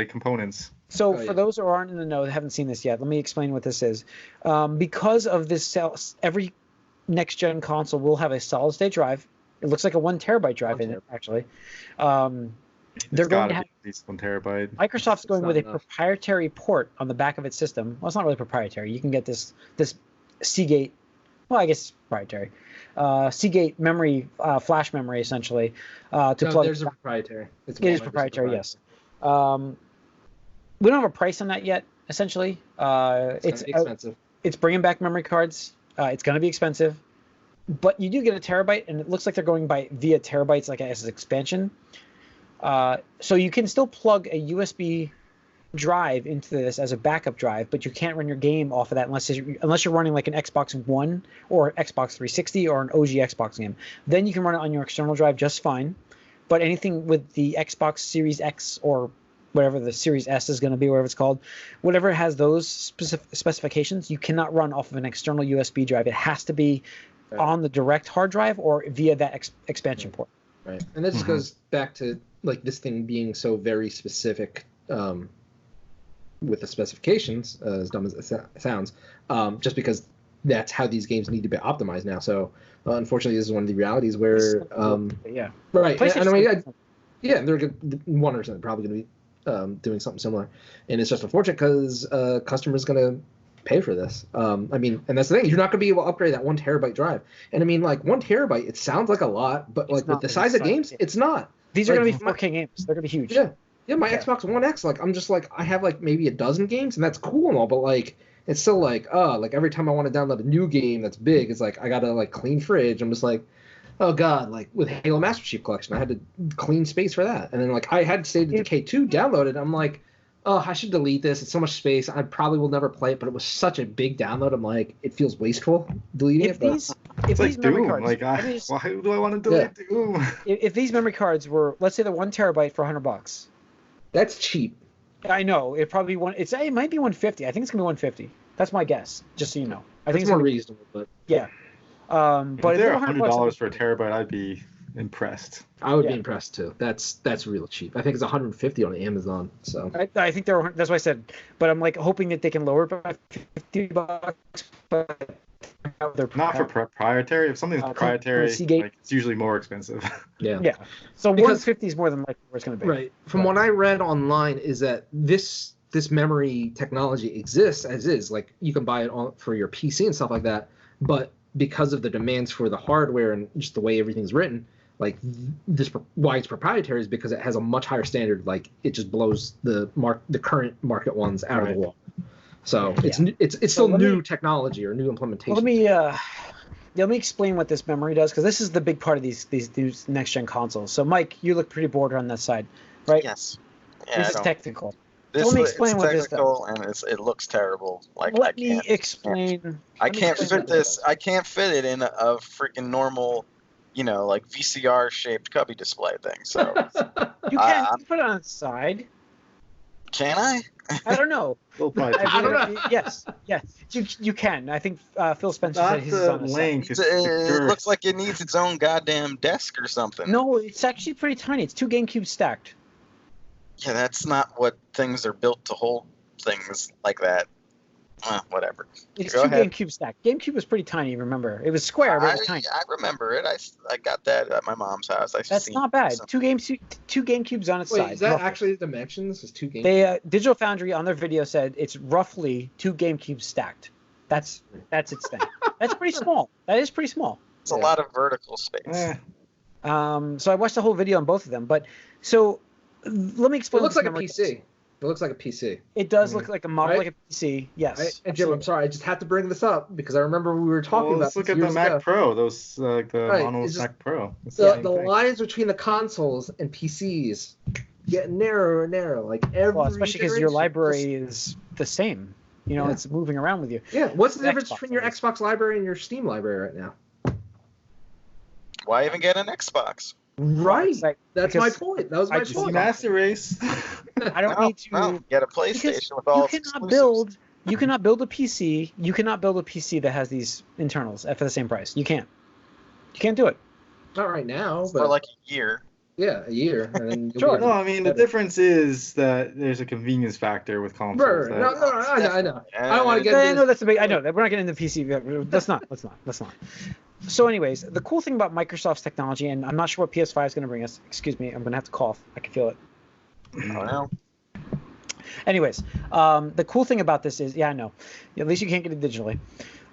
components. So for those who aren't in the know that haven't seen this yet, let me explain what this is. Because of this, every next gen console will have a solid state drive. It looks like a 1 terabyte drive in it, actually. They're going to have at least 1 terabyte. Microsoft's going with a proprietary port on the back of its system. Well, it's not really proprietary. You can get this Seagate. Well, I guess it's proprietary. Seagate memory, flash memory, essentially. To plug. There's a proprietary. It is proprietary, yes. We don't have a price on that yet. Essentially, it's expensive. It's bringing back memory cards. It's going to be expensive, but you do get a terabyte, and it looks like they're going via terabytes, like as an expansion. So you can still plug a USB drive into this as a backup drive, but you can't run your game off of that unless you're running like an Xbox One or Xbox 360 or an OG Xbox game. Then you can run it on your external drive just fine. But anything with the Xbox Series X or whatever the Series S is going to be, whatever it's called, whatever has those specifications, you cannot run off of an external USB drive. It has to be on the direct hard drive or via that expansion port. Right, and this goes back to like this thing being so very specific with the specifications, as dumb as it sounds, just because that's how these games need to be optimized now. So unfortunately, this is one of the realities where right. And I mean, they're good. 100% probably going to be doing something similar, and it's just unfortunate because customers going to pay for this. I mean, and that's the thing, you're not going to be able to upgrade that 1 terabyte drive. And I mean, like 1 terabyte, it sounds like a lot, but like with the size of games, it's not. These are going to be 4K games. They're going to be huge. Yeah, my Xbox One X, like I'm just like I have like maybe a dozen games, and that's cool and all, but like it's still like like every time I want to download a new game that's big, it's like I gotta like clean fridge. I'm just like, oh god, like with Halo Master Chief Collection, I had to clean space for that, and then like I had State of Decay 2 downloaded. I'm like, oh, I should delete this. It's so much space. I probably will never play it, but it was such a big download. I'm like, it feels wasteful deleting it. It's like Doom. Cards, like, why do I want to delete Doom? If these memory cards were, let's say, the 1 terabyte for $100, that's cheap. I know it probably it might be 150. I think it's gonna be 150. That's my guess. Just so you know, I think it's more reasonable, but yeah. But if they're $100 for a terabyte, I'd be impressed. I would be impressed too. That's real cheap. I think it's 150 on Amazon. So I think they're. That's what I said. But I'm like hoping that they can lower it by $50. But not for proprietary. If something's proprietary, like, it's usually more expensive. Yeah. So 150 is more than likely where it's going to be. Right. From what I read online is that this memory technology exists as is. Like you can buy it for your PC and stuff like that. But because of the demands for the hardware and just the way everything's written, like why it's proprietary is because it has a much higher standard. Like it just blows the current market ones out of the wall. So it's still new technology or new implementation. Let me explain what this memory does, because this is the big part of these next gen consoles. So Mike, you look pretty bored on that side, right? Yes. This is technical. Let me explain what this does. And it looks terrible. Like let me explain. I can't fit this. I can't fit it in a freaking normal, like VCR shaped cubby display thing. So you can put it on the side. Can I? I don't know. I don't know. Yes, you can. I think Phil Spencer said his is on the link. It looks like it needs its own goddamn desk or something. No, it's actually pretty tiny. It's 2 GameCubes stacked. Yeah, that's not what things are built to hold. Things like that. Whatever. It's 2 GameCube stacked. GameCube was pretty tiny, remember? It was square, but it was tiny. I remember it. I got that at my mom's house. That's not bad. 2 GameCubes on its side. Is that roughly. actually the dimensions? Is 2 GameCubes? Digital Foundry on their video said it's roughly 2 GameCubes stacked. That's its thing. That's pretty small. That is pretty small. It's a lot of vertical space. So I watched the whole video on both of them. But so let me explain. It looks like a PC. It looks like a PC. It does look like a model, like a PC. Yes. Right? And Jim, I'm sorry, I just had to bring this up because I remember we were talking about. Let's look at the Mac Pro. Those the Monolith Mac Pro. The lines between the consoles and PCs get narrower and narrower, like every. Especially because your library is the same. It's moving around with you. Yeah. What's the difference between your Xbox library and your Steam library right now? Why even get an Xbox? Right. That's my point. That was my point. Master Race. I don't need to get a PlayStation with all its exclusives. You cannot build a PC. You cannot build a PC that has these internals for the same price. You can't. You can't do it. Not right now, but for like a year. Yeah, a year. And then sure. No, I mean the difference is that there's a convenience factor with consoles. Right. No, I know. I don't want to get. I know that's a big. I know that we're not getting into PC. Let's not. So, anyways, the cool thing about Microsoft's technology, and I'm not sure what PS5 is going to bring us. Excuse me, I'm going to have to cough. I can feel it. Oh no. Anyways, the cool thing about this is, I know. At least you can't get it digitally.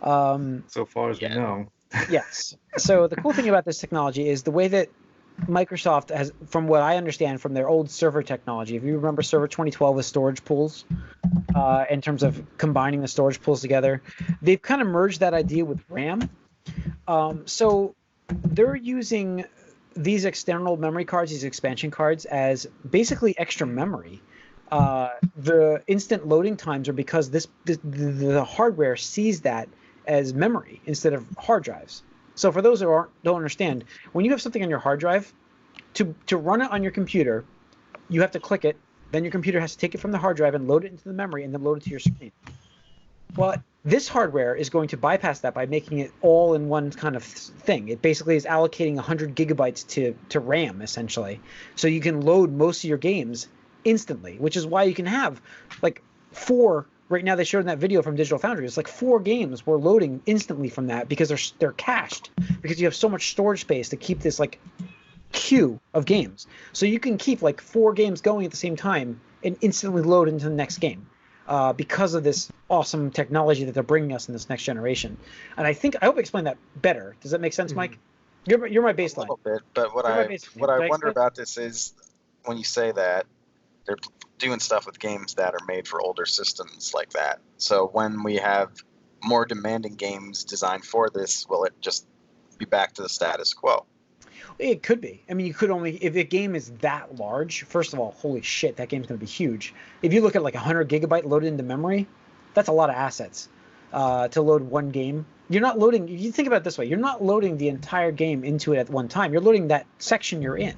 So far as we know. Yes. So the cool thing about this technology is the way that Microsoft has, from what I understand from their old server technology, if you remember Server 2012 with storage pools, in terms of combining the storage pools together, they've kind of merged that idea with RAM. So they're using these external memory cards, these expansion cards, as basically extra memory. The instant loading times are because the hardware sees that as memory instead of hard drives. So for those who don't understand, when you have something on your hard drive, to run it on your computer, you have to click it. Then your computer has to take it from the hard drive and load it into the memory and then load it to your screen. Well, this hardware is going to bypass that by making it all in one kind of thing. It basically is allocating 100 gigabytes to RAM, essentially. So you can load most of your games instantly, which is why you can have like 4. Right now, they showed in that video from Digital Foundry, it's like 4 games were loading instantly from that because they're cached, because you have so much storage space to keep this like queue of games. So you can keep like 4 games going at the same time and instantly load into the next game because of this awesome technology that they're bringing us in this next generation. And I hope I explained that better. Does that make sense, Mike? You're my baseline. A little bit, but what I wonder about this is when you say that they're doing stuff with games that are made for older systems like that. So when we have more demanding games designed for this, will it just be back to the status quo? It could be. I mean, you could only, if a game is that large, first of all, holy shit, that game's going to be huge. If you look at like 100 gigabyte loaded into memory, that's a lot of assets to load one game. You're not loading, you think about it this way, you're not loading the entire game into it at one time. You're loading that section you're in.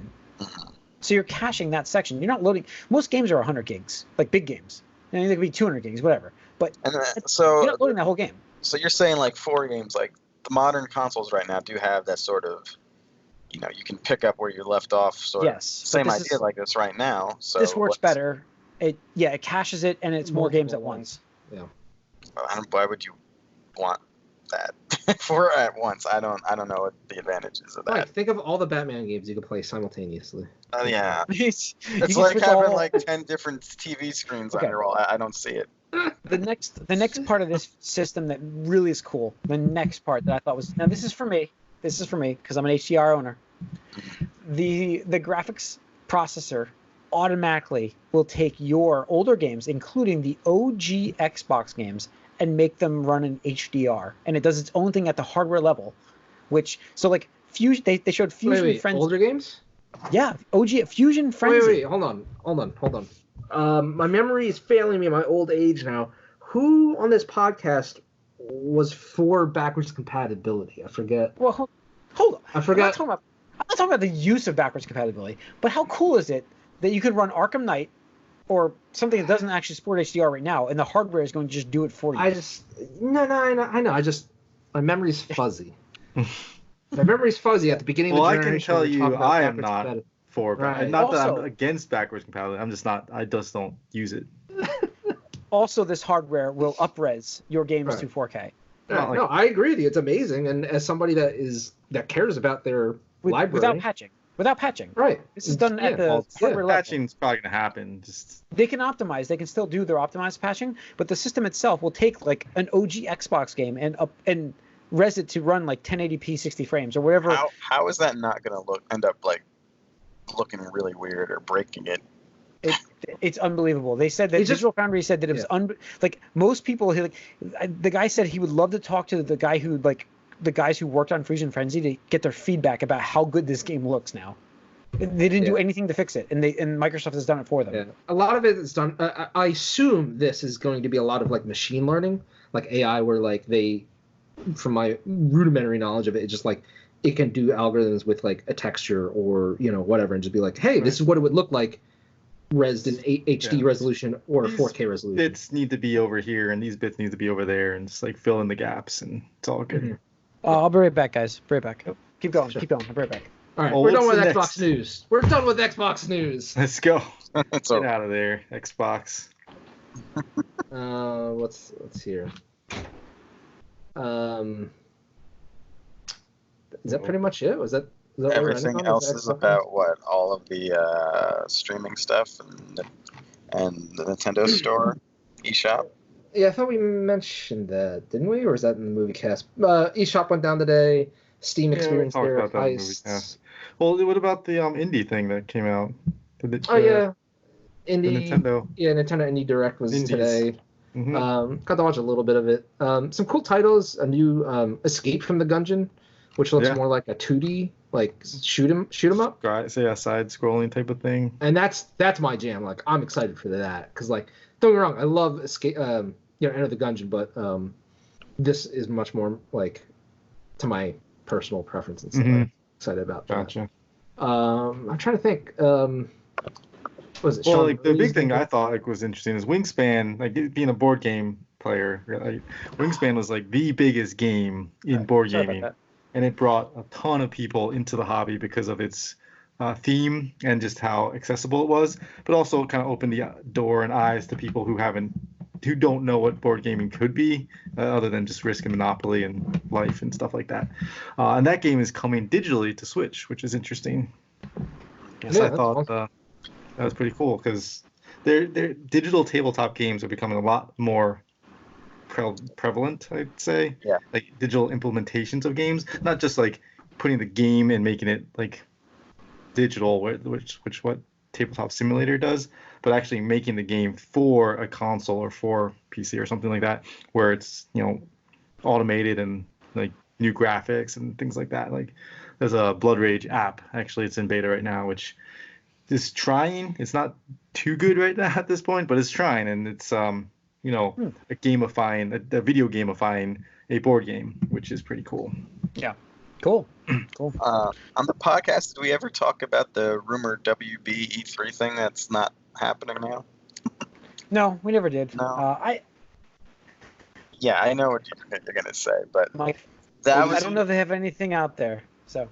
So you're caching that section. You're not loading. Most games are 100 gigs, like big games. And they could be 200 gigs, whatever. But so you're not loading that whole game. So you're saying like 4 games, like the modern consoles right now do have that sort of, you can pick up where you left off. Sort of same idea like this right now. So this works better. It caches it, and it's more games at once. Yeah. Why would you want that for at once? I don't know what the advantage is of that. Like, think of all the Batman games you can play simultaneously. Yeah. It's like having like 10 different TV screens on your wall. I don't see it. The next part of this system that really is cool, the next part that I thought was, now this is for me because I'm an HDR owner. The graphics processor automatically will take your older games, including the OG Xbox games, and make them run in HDR, and it does its own thing at the hardware level, Fusion. They showed Fusion Frenzy. Older games? Yeah, OG Fusion Frenzy. Wait, hold on. My memory is failing me in my old age now. Who on this podcast was for backwards compatibility? I forget. Well, hold on. I forgot. I'm not talking about the use of backwards compatibility, but how cool is it that you could run Arkham Knight or something that doesn't actually support HDR right now, and the hardware is going to just do it for you? I know. My memory's fuzzy. My memory's fuzzy at the beginning of the generation. Well, I can tell you I am not for right. Not that I'm against backwards compatibility. I'm just not. I just don't use it. Also, this hardware will up-res your games to 4K. No, I agree with you. It's amazing, and as somebody that cares about their library, without patching. Right. This is done at the hardware level. Patching's probably going to happen. They can optimize. They can still do their optimized patching, but the system itself will take like an OG Xbox game and res it to run like 1080p 60 frames or whatever. How is that not going to end up like looking really weird or breaking it? It's unbelievable. They said that Digital Foundry said that it was most people. The guy said he would love to talk to the guys who worked on Fusion Frenzy to get their feedback about how good this game looks now. They didn't do anything to fix it, and Microsoft has done it for them. Yeah. A lot of it is done. I assume this is going to be a lot of like machine learning, like AI, where like they, from my rudimentary knowledge of it, it's just like it can do algorithms with like a texture or whatever, and just be like, hey, this is what it would look like resed in HD resolution or these 4K resolution. Bits need to be over here, and these bits need to be over there, and just like fill in the gaps, and it's all good. I'll be right back, guys. Be right back. Keep going. Sure. Keep going. I'll be right back. All right, we're done with Xbox news. We're done with Xbox news. Let's go. Get out of there, Xbox. What's here? Is that pretty much it? Was that everything else is about what? All of the streaming stuff and the Nintendo Store, eShop. Yeah, I thought we mentioned that, didn't we? Or is that in the movie cast? eShop went down today. Steam experienced their highest. Well, what about the indie thing that came out? Indie. Nintendo. Yeah, Nintendo Indie Direct was Indies. Today. Mm-hmm. Got to watch a little bit of it. Some cool titles. A new Escape from the Gungeon, which looks more like a 2D, like shoot 'em up. Right, so side scrolling type of thing. And that's my jam. Like, I'm excited for that because, like, don't get me wrong, I love Escape, Enter the Gungeon, but this is much more like to my personal preference and stuff. I'm excited about that. Gotcha. I'm trying to think. Was it? Well, like the big thing I thought like was interesting is Wingspan. Like being a board game player, like, Wingspan was like the biggest game in board gaming, and it brought a ton of people into the hobby because of its theme and just how accessible it was. But also kind of opened the door and eyes to people who don't know what board gaming could be, other than just Risk and Monopoly and Life and stuff like that. And that game is coming digitally to Switch, which is interesting. Yes, I thought awesome. That was pretty cool because their digital tabletop games are becoming a lot more prevalent, I'd say. Yeah. Like digital implementations of games, not just like putting the game and making it like digital, which what Tabletop Simulator does, but actually making the game for a console or for PC or something like that, where it's automated and like new graphics and things like that. Like there's a Blood Rage app, actually it's in beta right now, which is trying. It's not too good right now at this point, but it's trying, and it's a video gamifying a board game, which is pretty cool. Yeah. Cool. On the podcast, did we ever talk about the rumored WB E3 thing that's not happening now? No, we never did. No. Yeah, I know what you're going to say, but I don't know if they have anything out there, so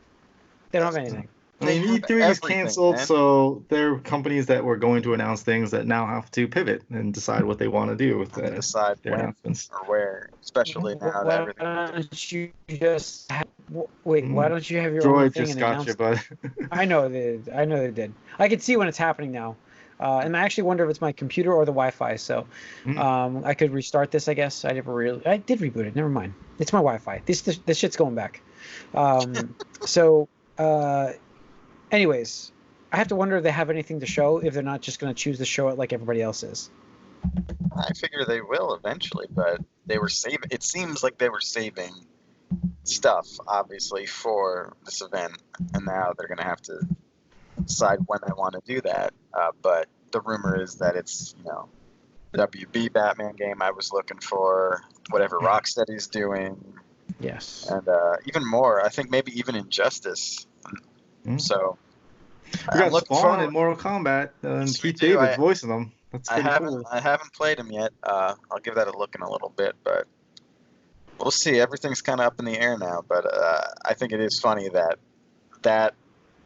they don't have anything. I mean, E3 is canceled, so there are companies that were going to announce things that now have to pivot and decide what they want to do with their announcements. Or where, especially now that everything. Why don't you just why don't you have your Droid own thing just and got announce you, bud. I know they did. I can see when it's happening now. And I actually wonder if it's my computer or the Wi-Fi. So I could restart this, I guess. I did reboot it. Never mind. It's my Wi-Fi. This shit's going back. Anyways, I have to wonder if they have anything to show, if they're not just going to choose to show it like everybody else is. I figure they will eventually, but they were saving. It seems like they were saving stuff, obviously, for this event, and now they're going to have to decide when they want to do that. But the rumor is that it's, WB Batman game I was looking for, whatever Rocksteady's doing. Yes. And even more, I think maybe even Injustice. So we got Spawn in Mortal Kombat and Keith David voicing them. That's pretty cool. I haven't played them yet. I'll give that a look in a little bit, but we'll see. Everything's kind of up in the air now, but I think it is funny that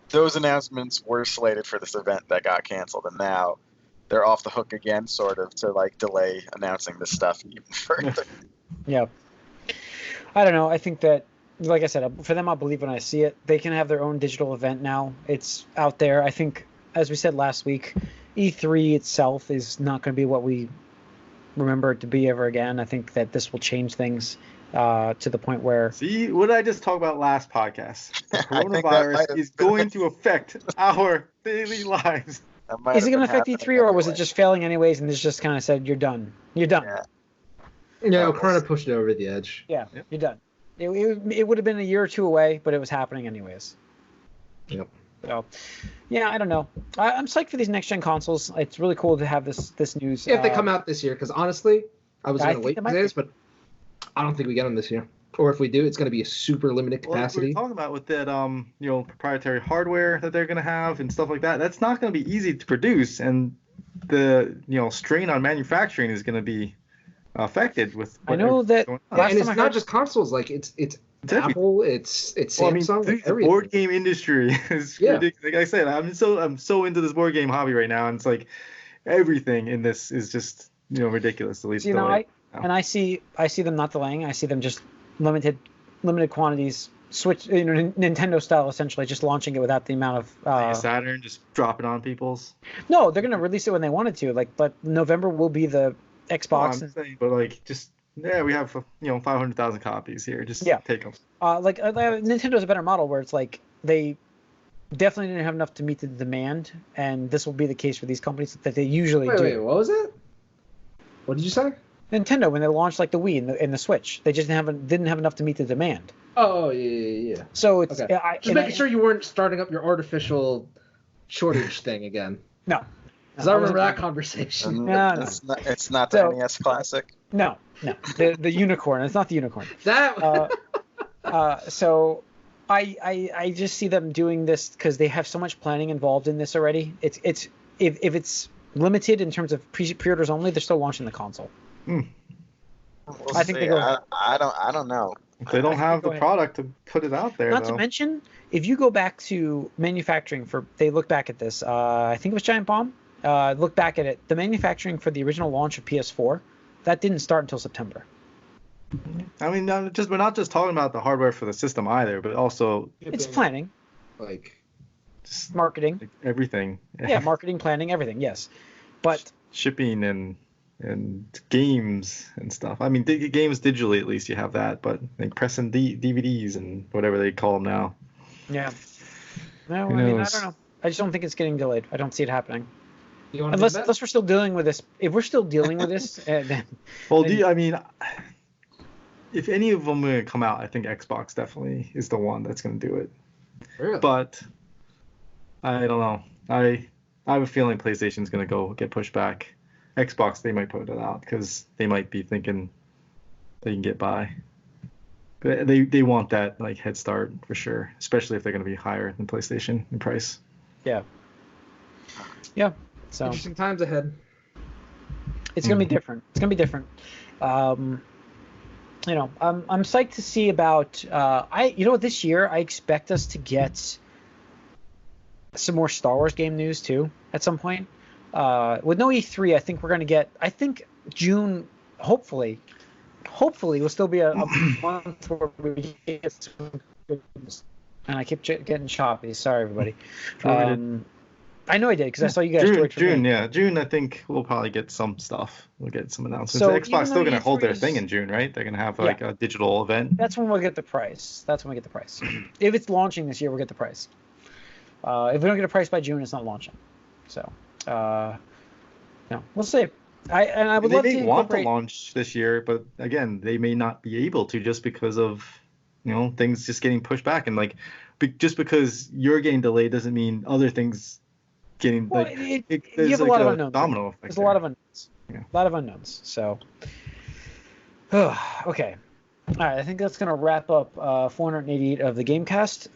those announcements were slated for this event that got canceled, and now they're off the hook again, sort of, to like delay announcing this stuff even further. Yeah. I don't know. I think that, like I said, for them, I'll believe when I see it. They can have their own digital event now. It's out there. I think, as we said last week, E3 itself is not going to be what we remember it to be ever again. I think that this will change things to the point where... See, what did I just talk about last podcast? The coronavirus is going to affect our daily lives. Is it going to affect E3, or was it just failing anyways, and this just kind of said, you're done? You're done. Yeah, Corona pushed it over the edge. Yeah, you're done. It would have been a year or two away, but it was happening anyways. Yep. So, yeah, I don't know. I'm psyched for these next-gen consoles. It's really cool to have this news. Yeah, if they come out this year, because honestly, I was going to wait for this, but I don't think we get them this year. Or if we do, it's going to be a super limited capacity. What we're talking about with that, proprietary hardware that they're going to have and stuff like that, that's not going to be easy to produce, and the, strain on manufacturing is going to be affected with. I know that. And it's not just consoles. Like it's Apple, it's Samsung. Well, the board game industry is ridiculous. Like I said, I'm so into this board game hobby right now, and it's like everything in this is just ridiculous. At least I see them not delaying. I see them just limited quantities. Switch, Nintendo style, essentially, just launching it without the amount of Saturn, just drop it on people's. No, they're gonna release it when they wanted to. but November will be the Xbox. I'm saying, but we have 500,000 copies here. Just take them. Nintendo's a better model where it's like they definitely didn't have enough to meet the demand, and this will be the case for these companies that they usually do. Wait, what was it? What did you say? Nintendo, when they launched the Wii and the Switch, they just didn't have enough to meet the demand. Oh yeah. So it's okay. Just making sure you weren't starting up your artificial shortage thing again. No. Because I remember that conversation. No. It's not the NES Classic. No. The unicorn. It's not the unicorn. That. So I just see them doing this because they have so much planning involved in this already. If it's limited in terms of pre-orders only, they're still launching the console. We'll I think they go. I don't know. They don't have the product to put it out there. Not to mention, if you go back to manufacturing they look back at this. I think it was Giant Bomb. Look back at it. The manufacturing for the original launch of PS4, that didn't start until September. I mean, we're not just talking about the hardware for the system either, but also it's planning, just marketing, everything. Yeah, marketing, planning, everything. Yes, but shipping and games and stuff. I mean, games digitally at least you have that, but pressing DVDs and whatever they call them now. Yeah. No, I mean, I don't know. I just don't think it's getting delayed. I don't see it happening. Unless we're still dealing with this. If we're still dealing with this, then. Well, if any of them are going to come out, I think Xbox definitely is the one that's going to do it. Really? But I don't know. I have a feeling PlayStation's going to get pushed back. Xbox, they might put it out because they might be thinking they can get by. But they want that head start for sure, especially if they're going to be higher than PlayStation in price. Yeah. So interesting times ahead. It's going to be different. I'm psyched to see about. This year I expect us to get some more Star Wars game news too at some point. With no E3, I think we're going to get. I think June, hopefully, will still be a month where we get some. And I keep getting choppy. Sorry, everybody. I know I did because I saw you guys do it for June, me. Yeah, June. I think we'll probably get some stuff. We'll get some announcements. So Xbox still going to hold their thing in June, right? They're going to have a digital event. That's when we'll get the price. If it's launching this year, we'll get the price. If we don't get a price by June, it's not launching. So. No, we'll see. I would love to. They want to launch this year, but again, they may not be able to just because of things just getting pushed back, and just because you're getting delayed doesn't mean other things getting you have a lot of unknowns. Domino effect. There's a lot of unknowns. Yeah. A lot of unknowns. So, okay. All right, I think that's gonna wrap up 488 of the Gamecast.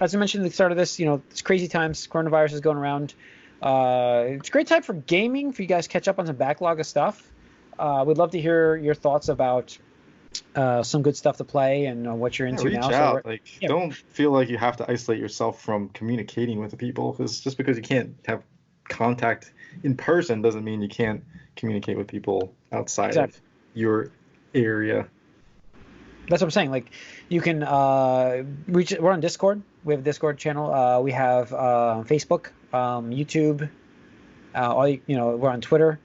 As I mentioned at the start of this, it's crazy times. Coronavirus is going around. It's a great time for gaming, for you guys to catch up on some backlog of stuff. We'd love to hear your thoughts about some good stuff to play and what you're into now. Reach out. Don't feel like you have to isolate yourself from communicating with the people, because just because you can't have contact in person doesn't mean you can't communicate with people outside of your area. That's what I'm saying. You can reach. We're on Discord. We have a Discord channel. We have Facebook, YouTube. We're on Twitter.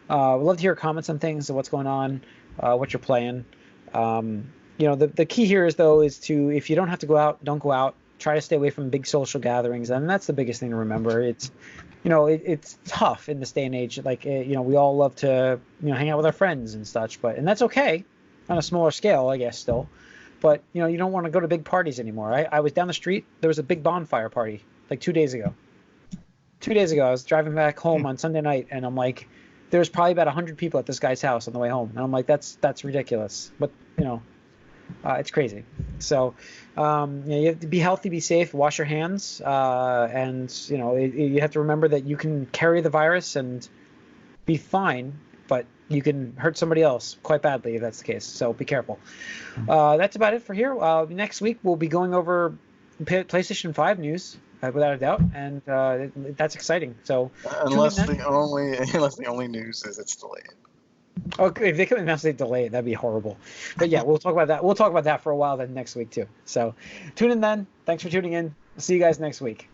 We'd love to hear comments on things, what's going on, what you're playing. The key here is to, if you don't have to go out, don't go out. Try to stay away from big social gatherings, and that's the biggest thing to remember. It's it's tough in this day and age. We all love to hang out with our friends and such, and that's okay on a smaller scale, I guess, still. But you don't want to go to big parties anymore. I was down the street. There was a big bonfire party 2 days ago. 2 days ago, I was driving back home on Sunday night, and I'm like, there was probably about 100 people at this guy's house on the way home, and I'm like, that's ridiculous. But it's crazy. So you have to be healthy, be safe, wash your hands, and you have to remember that you can carry the virus and be fine but you can hurt somebody else quite badly if that's the case. So be careful. That's about it for here. Next week we'll be going over PlayStation 5 news, without a doubt, and that's exciting. So unless the only news is it's delayed. Okay, if they come announce they delay it, that'd be horrible. But yeah, we'll talk about that. We'll talk about that for a while then next week too. So tune in then. Thanks for tuning in. See you guys next week.